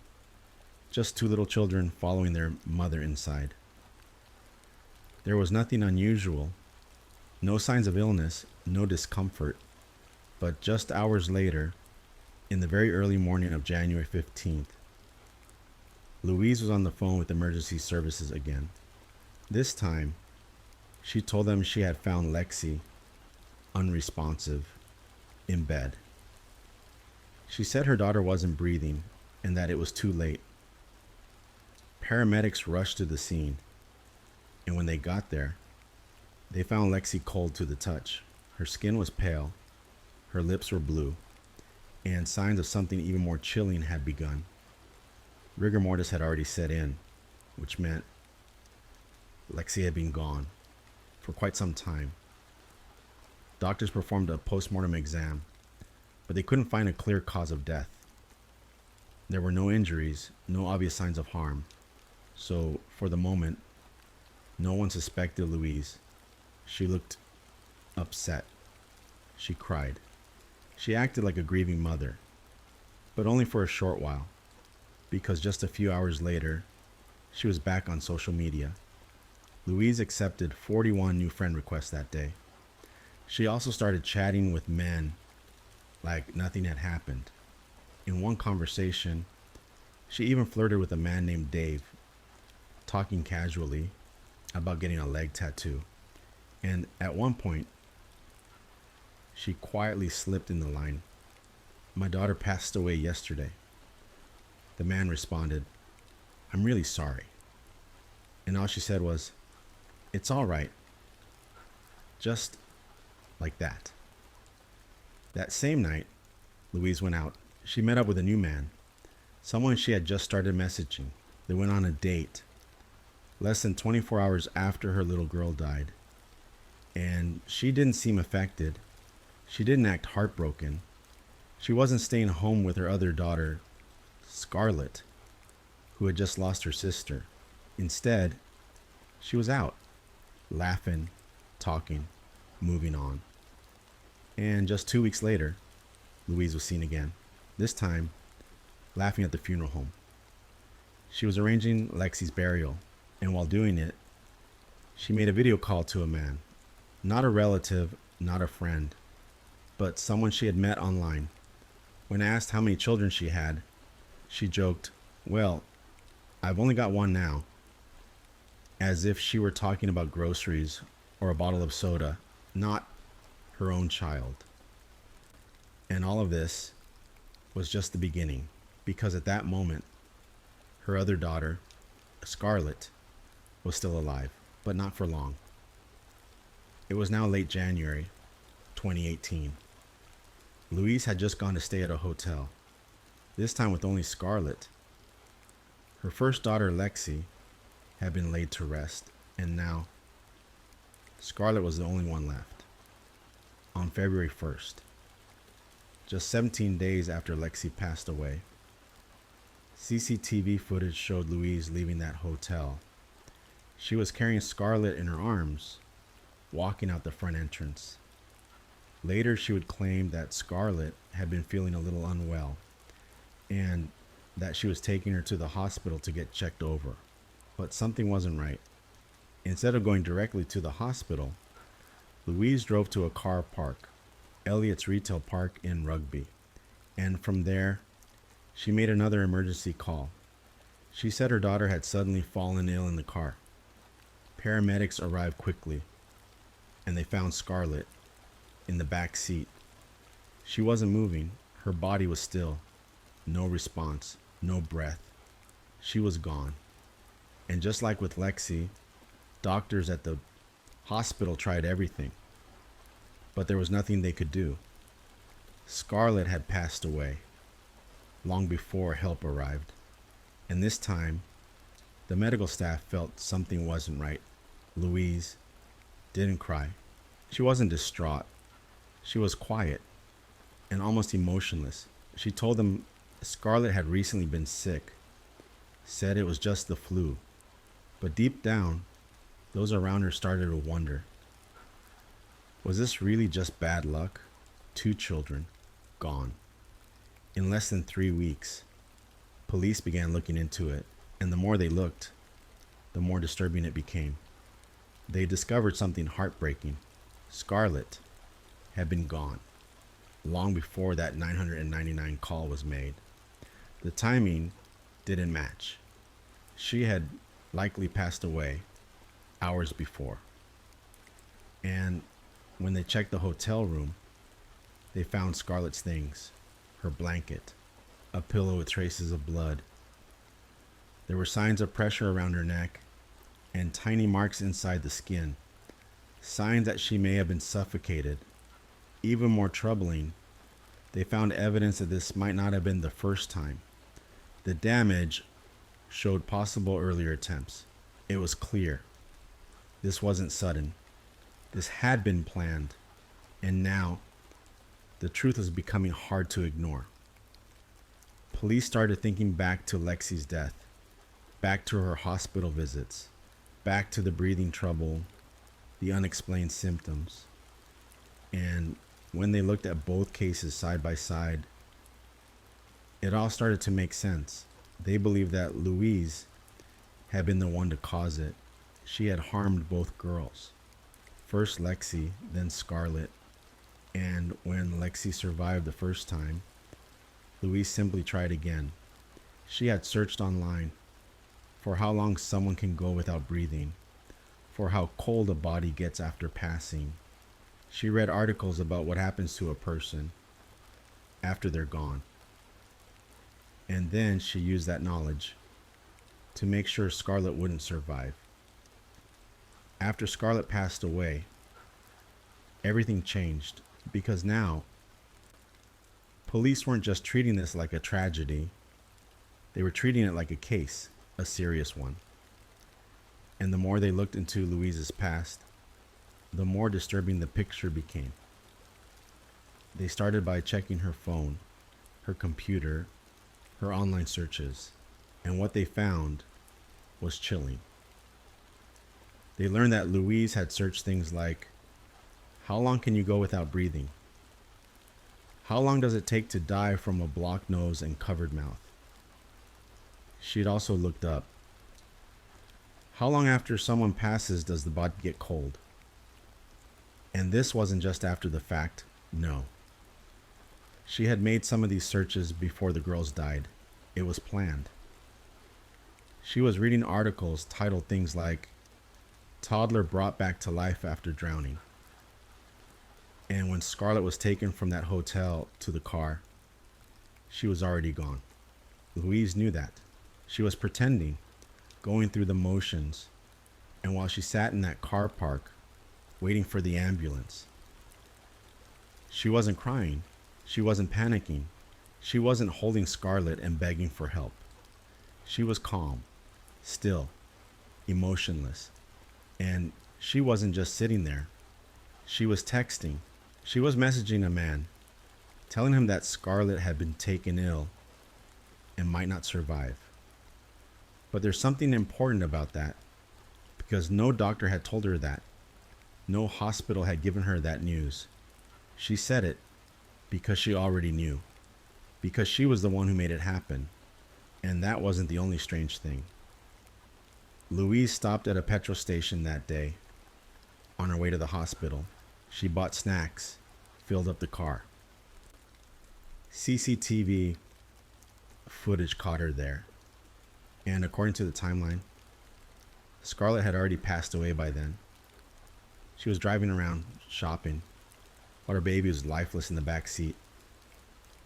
Just two little children following their mother inside. There was nothing unusual, no signs of illness, no discomfort. But just hours later, in the very early morning of January 15th, Louise was on the phone with emergency services again. This time, she told them she had found Lexi unresponsive in bed. She said her daughter wasn't breathing and that it was too late. Paramedics rushed to the scene, and when they got there, they found Lexi cold to the touch. Her skin was pale, her lips were blue, and signs of something even more chilling had begun. Rigor mortis had already set in, which meant Lexi had been gone for quite some time. Doctors performed a postmortem exam, but they couldn't find a clear cause of death. There were no injuries, no obvious signs of harm. So, for the moment, no one suspected Louise. She looked upset. She cried. She acted like a grieving mother, but only for a short while, because just a few hours later, she was back on social media. Louise accepted 41 new friend requests that day. She also started chatting with men like nothing had happened. In one conversation, she even flirted with a man named Dave, talking casually about getting a leg tattoo. And at one point, she quietly slipped in the line, "My daughter passed away yesterday." The man responded, "I'm really sorry." And all she said was, "It's all right." Just like that. That same night, Louise went out. She met up with a new man, someone she had just started messaging. They went on a date less than 24 hours after her little girl died. And she didn't seem affected. She didn't act heartbroken. She wasn't staying home with her other daughter, Scarlett, who had just lost her sister. Instead, she was out, laughing, talking, moving on. And just 2 weeks later, Louise was seen again, this time laughing at the funeral home. She was arranging Lexi's burial, and while doing it, she made a video call to a man, not a relative, not a friend, but someone she had met online. When asked how many children she had, she joked, "Well, I've only got one now," as if she were talking about groceries or a bottle of soda, not her own child. And all of this was just the beginning, because at that moment, her other daughter, Scarlett, was still alive, but not for long. It was now late January 2018. Louise had just gone to stay at a hotel, this time with only Scarlett. Her first daughter, Lexi, had been laid to rest, and now Scarlett was the only one left. On February 1st, just 17 days after Lexi passed away, CCTV footage showed Louise leaving that hotel. She was carrying Scarlett in her arms, walking out the front entrance. Later, she would claim that Scarlett had been feeling a little unwell and that she was taking her to the hospital to get checked over. But something wasn't right. Instead of going directly to the hospital, Louise drove to a car park, Elliott's Retail Park in Rugby, and from there, she made another emergency call. She said her daughter had suddenly fallen ill in the car. Paramedics arrived quickly, and they found Scarlett in the back seat. She wasn't moving. Her body was still. No response, no breath. She was gone. And just like with Lexi, doctors at the hospital tried everything, but there was nothing they could do. Scarlett had passed away long before help arrived, and this time, the medical staff felt something wasn't right. Louise didn't cry. She wasn't distraught. She was quiet and almost emotionless. She told them Scarlett had recently been sick, said it was just the flu. But deep down, those around her started to wonder, was this really just bad luck? 2 children gone. In less than 3 weeks, police began looking into it, and the more they looked, the more disturbing it became. They discovered something heartbreaking. Scarlett had been gone long before that 999 call was made. The timing didn't match. She had likely passed away hours before. And when they checked the hotel room, they found Scarlett's things, her blanket, a pillow with traces of blood. There were signs of pressure around her neck and tiny marks inside the skin, signs that she may have been suffocated. Even more troubling, they found evidence that this might not have been the first time. The damage showed possible earlier attempts. It was clear. This wasn't sudden. This had been planned. And now, the truth was becoming hard to ignore. Police started thinking back to Lexi's death, back to her hospital visits, back to the breathing trouble, the unexplained symptoms. And when they looked at both cases side by side, it all started to make sense. They believed that Louise had been the one to cause it. She had harmed both girls. First Lexi, then Scarlett. And when Lexi survived the first time, Louise simply tried again. She had searched online for how long someone can go without breathing, for how cold a body gets after passing. She read articles about what happens to a person after they're gone. And then she used that knowledge to make sure Scarlett wouldn't survive. After Scarlett passed away, everything changed, because now police weren't just treating this like a tragedy. They were treating it like a case, a serious one. And the more they looked into Louise's past, the more disturbing the picture became. They started by checking her phone, her computer, her online searches, and what they found was chilling. They learned that Louise had searched things like, how long can you go without breathing? How long does it take to die from a blocked nose and covered mouth? She'd also looked up, how long after someone passes does the body get cold? And this wasn't just after the fact, no. She had made some of these searches before the girls died. It was planned. She was reading articles titled things like, toddler brought back to life after drowning. And when Scarlett was taken from that hotel to the car, she was already gone. Louise knew that. She was pretending, going through the motions, and while she sat in that car park, waiting for the ambulance, she wasn't crying. She wasn't panicking. She wasn't holding Scarlett and begging for help. She was calm, still, emotionless. And she wasn't just sitting there. She was texting. She was messaging a man, telling him that Scarlett had been taken ill and might not survive. But there's something important about that, because no doctor had told her that. No hospital had given her that news. She said it because she already knew, because she was the one who made it happen. And that wasn't the only strange thing. Louise stopped at a petrol station that day. On her way to the hospital, she bought snacks, filled up the car. CCTV footage caught her there. And according to the timeline, Scarlett had already passed away by then. She was driving around shopping while her baby was lifeless in the back seat.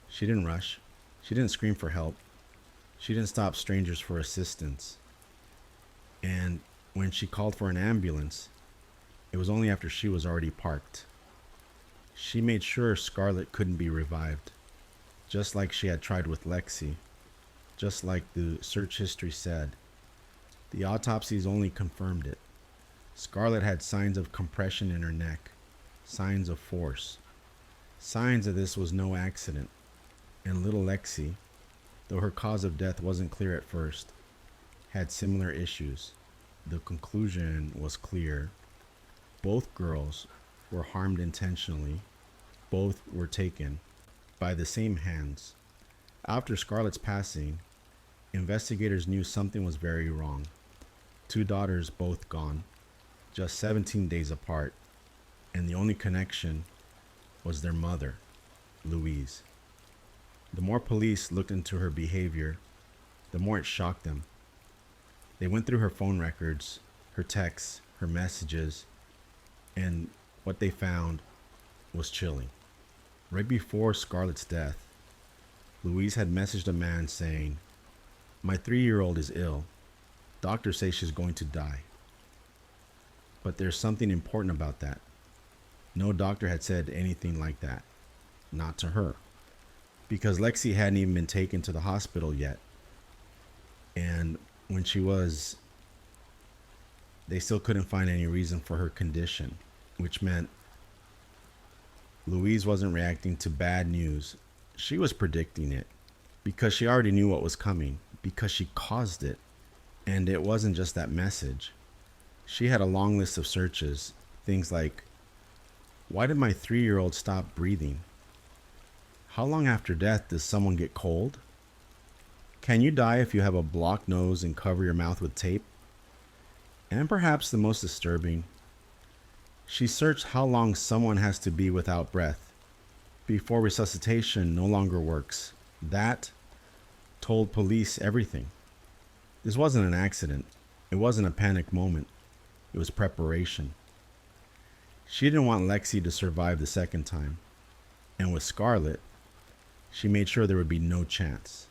She didn't rush. She didn't scream for help. She didn't stop strangers for assistance. And when she called for an ambulance, it was only after she was already parked. She made sure Scarlett couldn't be revived, just like she had tried with Lexi, just like the search history said. The autopsies only confirmed it. Scarlett had signs of compression in her neck, signs of force, signs that this was no accident. And little Lexi, though her cause of death wasn't clear at first, had similar issues. The conclusion was clear. Both girls were harmed intentionally. Both were taken by the same hands. After Scarlett's passing, investigators knew something was very wrong. 2 daughters both gone, just 17 days apart, and the only connection was their mother, Louise. The more police looked into her behavior, the more it shocked them. They went through her phone records, her texts, her messages, and what they found was chilling. Right before Scarlett's death, Louise had messaged a man saying, "My 3-year-old is ill. Doctors say she's going to die." But there's something important about that. No doctor had said anything like that. Not to her. Because Lexi hadn't even been taken to the hospital yet. And when she was, they still couldn't find any reason for her condition, which meant Louise wasn't reacting to bad news. She was predicting it because she already knew what was coming, because she caused it. And it wasn't just that message. She had a long list of searches, things like, why did my 3-year-old stop breathing? How long after death does someone get cold? Can you die if you have a blocked nose and cover your mouth with tape? And perhaps the most disturbing, she searched how long someone has to be without breath before resuscitation no longer works. That told police everything. This wasn't an accident. It wasn't a panic moment. It was preparation. She didn't want Lexi to survive the second time. And with Scarlett, she made sure there would be no chance.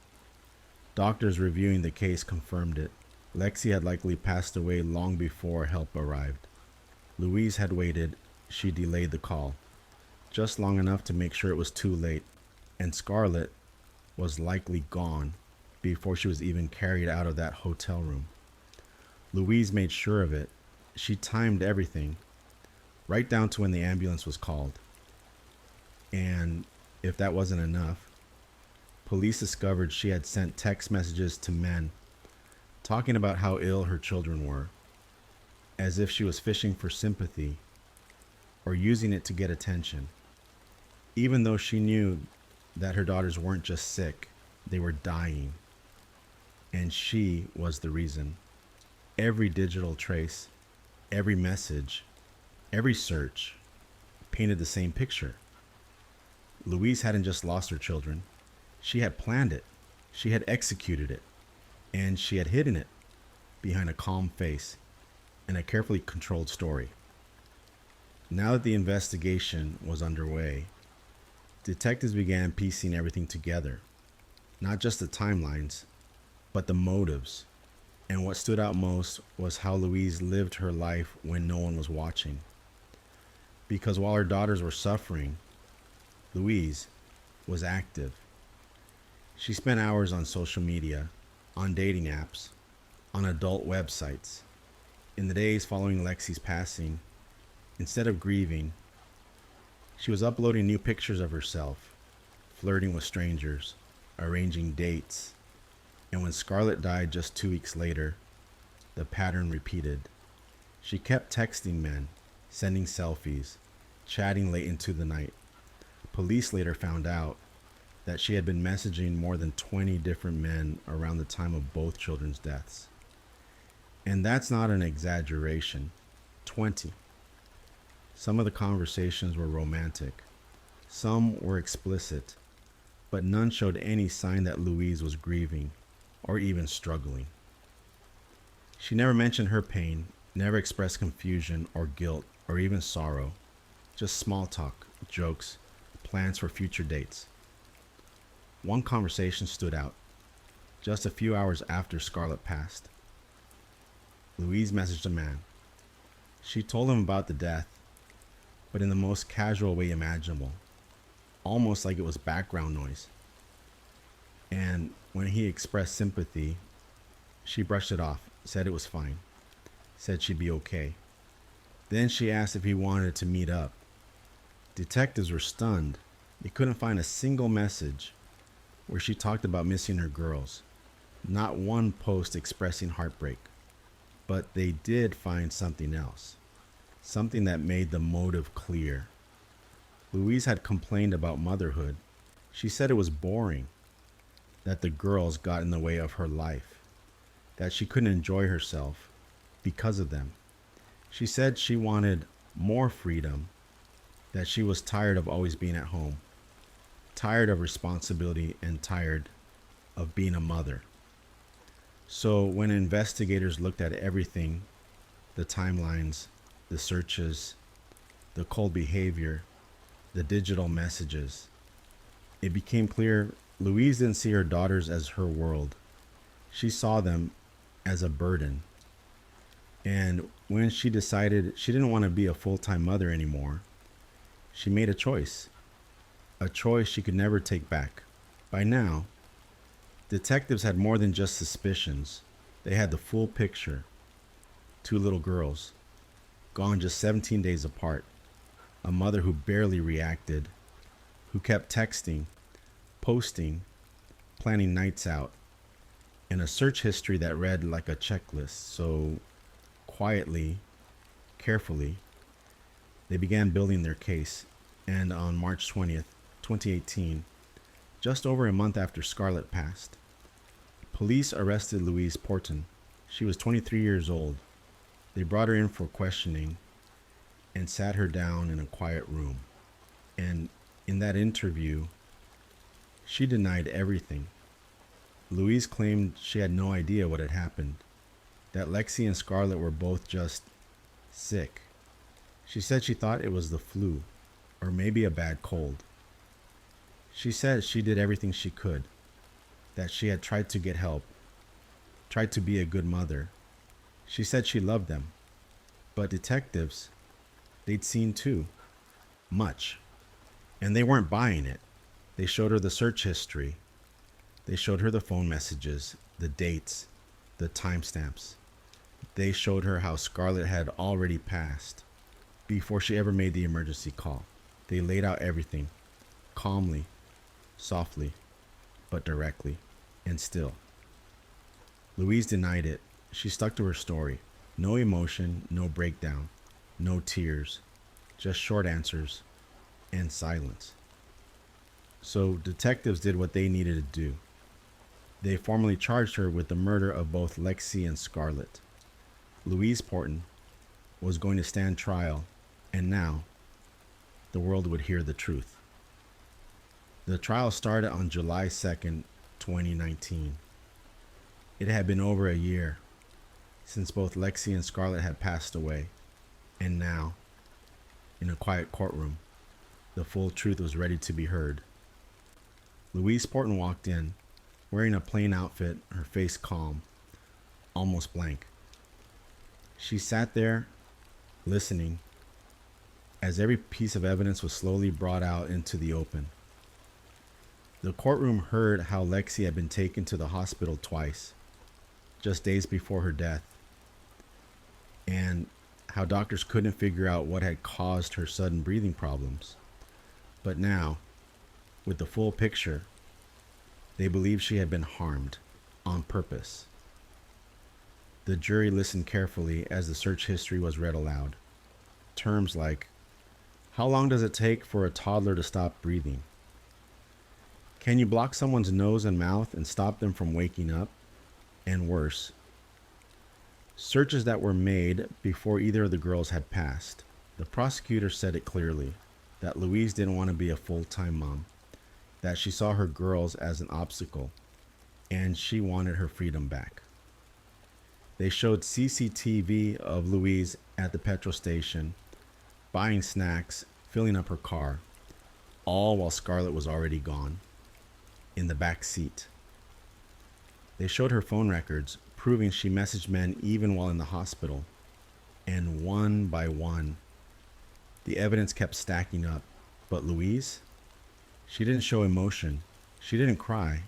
Doctors reviewing the case confirmed it. Lexi had likely passed away long before help arrived. Louise had waited. She delayed the call, just long enough to make sure it was too late. And Scarlett was likely gone before she was even carried out of that hotel room. Louise made sure of it. She timed everything, right down to when the ambulance was called. And if that wasn't enough, police discovered she had sent text messages to men talking about how ill her children were, as if she was fishing for sympathy or using it to get attention, even though she knew that her daughters weren't just sick, they were dying. And she was the reason. Every digital trace, every message, every search painted the same picture. Louise hadn't just lost her children. She had planned it. She had executed it. And she had hidden it behind a calm face and a carefully controlled story. Now that the investigation was underway, detectives began piecing everything together. Not just the timelines, but the motives. And what stood out most was how Louise lived her life when no one was watching. Because while her daughters were suffering, Louise was active. She spent hours on social media, on dating apps, on adult websites. In the days following Lexi's passing, instead of grieving, she was uploading new pictures of herself, flirting with strangers, arranging dates. And when Scarlett died just 2 weeks later, the pattern repeated. She kept texting men, sending selfies, chatting late into the night. Police later found out that she had been messaging more than 20 different men around the time of both children's deaths. And that's not an exaggeration. 20. Some of the conversations were romantic. Some were explicit, but none showed any sign that Louise was grieving or even struggling. She never mentioned her pain, never expressed confusion or guilt or even sorrow, just small talk, jokes, plans for future dates. One conversation stood out. Just a few hours after Scarlett passed, Louise messaged a man. She told him about the death, but in the most casual way imaginable, almost like it was background noise. And when he expressed sympathy, she brushed it off, said it was fine, said she'd be okay. Then she asked if he wanted to meet up. Detectives were stunned. They couldn't find a single message where she talked about missing her girls. Not one post expressing heartbreak. But they did find something else. Something that made the motive clear. Louise had complained about motherhood. She said it was boring, that the girls got in the way of her life, that she couldn't enjoy herself because of them. She said she wanted more freedom, that she was tired of always being at home, tired of responsibility and tired of being a mother. So when investigators looked at everything, the timelines, the searches, the cold behavior, the digital messages, it became clear Louise didn't see her daughters as her world. She saw them as a burden. And when she decided she didn't want to be a full-time mother anymore, she made a choice she could never take back. By now, detectives had more than just suspicions. They had the full picture. 2 little girls, gone just 17 days apart. A mother who barely reacted, who kept texting, posting, planning nights out, and a search history that read like a checklist. So quietly, carefully, they began building their case. And on March 20th, 2018, just over a month after Scarlett passed, police arrested Louise Porton. She was 23 years old. They brought her in for questioning and sat her down in a quiet room. And in that interview, she denied everything. Louise claimed she had no idea what had happened, that Lexi and Scarlett were both just sick. She said she thought it was the flu, or maybe a bad cold. She said she did everything she could, that she had tried to get help, tried to be a good mother. She said she loved them, but detectives, they'd seen too much, and they weren't buying it. They showed her the search history. They showed her the phone messages, the dates, the timestamps. They showed her how Scarlett had already passed before she ever made the emergency call. They laid out everything, calmly, softly, but directly, and still. Louise denied it. She stuck to her story. No emotion, no breakdown, no tears, just short answers and silence. So detectives did what they needed to do. They formally charged her with the murder of both Lexi and Scarlett. Louise Porton was going to stand trial, and now the world would hear the truth. The trial started on July 2nd, 2019. It had been over a year since both Lexi and Scarlett had passed away, and now In a quiet courtroom, the full truth was ready to be heard. Louise Porton walked in, wearing a plain outfit, her face calm, almost blank. She sat there, listening, as every piece of evidence was slowly brought out into the open. The courtroom heard how Lexi had been taken to the hospital twice, just days before her death, and how doctors couldn't figure out what had caused her sudden breathing problems. But now, with the full picture, they believed she had been harmed on purpose. The jury listened carefully as the search history was read aloud. Terms like, how long does it take for a toddler to stop breathing? Can you block someone's nose and mouth and stop them from waking up? And worse, searches that were made before either of the girls had passed. The prosecutor said it clearly, that Louise didn't want to be a full-time mom, that she saw her girls as an obstacle, and she wanted her freedom back. They showed CCTV of Louise at the petrol station, buying snacks, filling up her car, all while Scarlett was already gone, in the back seat. They showed her phone records, proving she messaged men even while in the hospital. And one by one, the evidence kept stacking up. But Louise? She didn't show emotion. She didn't cry.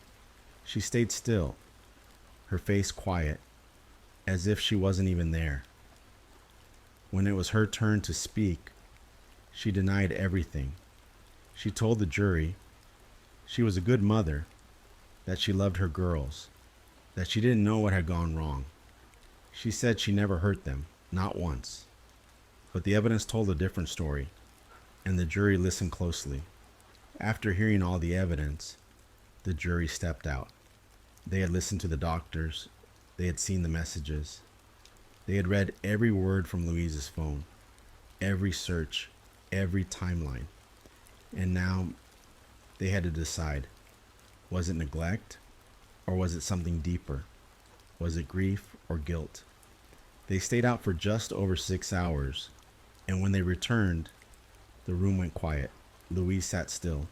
She stayed still, her face quiet, as if she wasn't even there. When it was her turn to speak, she denied everything. She told the jury she was a good mother, that she loved her girls, that she didn't know what had gone wrong. She said she never hurt them, not once. But the evidence told a different story, and the jury listened closely. After hearing all the evidence, the jury stepped out. They had listened to the doctors. They had seen the messages. They had read every word from Louise's phone, every search, every timeline. And now they had to decide, was it neglect or was it something deeper? Was it grief or guilt? They stayed out for just over 6 hours, and when they returned, the room went quiet. Louise sat still.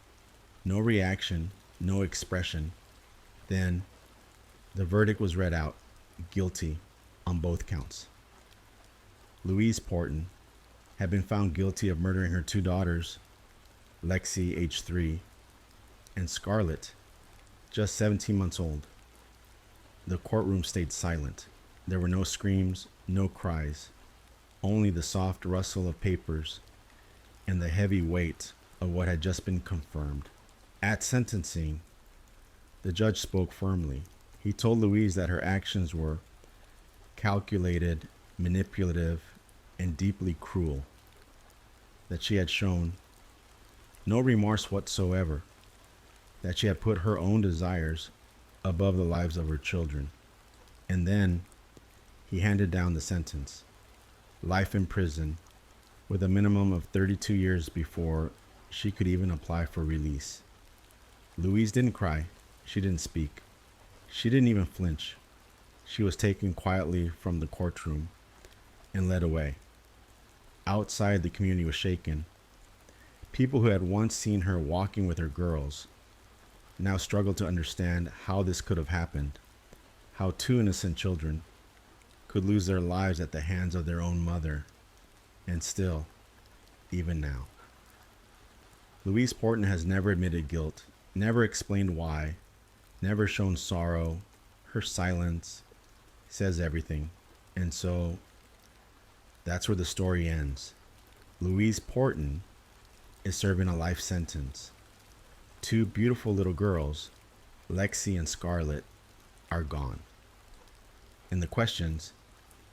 No reaction, no expression. Then the verdict was read out, guilty on both counts. Louise Porton had been found guilty of murdering her 2 daughters, Lexi, age 3, and Scarlett, just 17 months old. The courtroom stayed silent. There were no screams, no cries, only the soft rustle of papers and the heavy weight of what had just been confirmed. At sentencing, the judge spoke firmly. He told Louise that her actions were calculated, manipulative, and deeply cruel, that she had shown no remorse whatsoever, that she had put her own desires above the lives of her children. And then he handed down the sentence, life in prison, with a minimum of 32 years before she could even apply for release. Louise didn't cry. She didn't speak. She didn't even flinch. She was taken quietly from the courtroom and led away. Outside, the community was shaken. People who had once seen her walking with her girls now struggled to understand how this could have happened, how 2 innocent children could lose their lives at the hands of their own mother, and still, even now. Louise Porton has never admitted guilt, never explained why, never shown sorrow. Her silence says everything. And so that's where the story ends. Louise Porton is serving a life sentence. 2 beautiful little girls, Lexi and Scarlett, are gone. And the questions,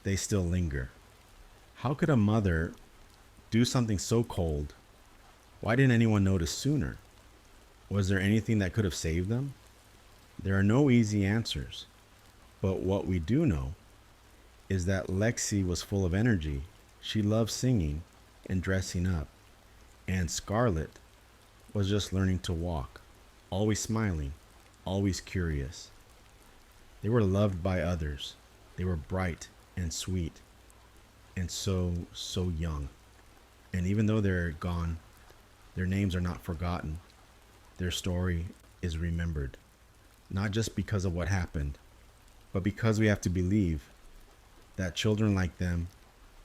they still linger. How could a mother do something so cold? Why didn't anyone notice sooner? Was there anything that could have saved them? There are no easy answers. But what we do know is that Lexi was full of energy. She loved singing and dressing up. And Scarlett was just learning to walk, always smiling, always curious. They were loved by others. They were bright and sweet and so young. And even though they're gone, their names are not forgotten. Their story is remembered, not just because of what happened, but because we have to believe that children like them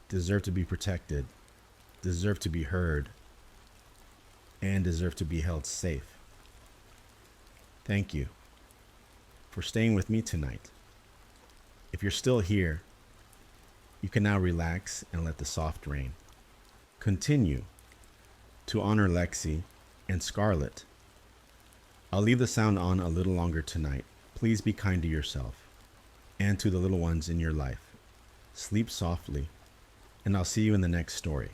deserve to be protected, deserve to be heard, and deserve to be held safe. Thank you for staying with me tonight. If you're still here, you can now relax and let the soft rain continue to honor Lexi and Scarlett. I'll leave the sound on a little longer tonight. Please be kind to yourself and to the little ones in your life. Sleep softly, and I'll see you in the next story.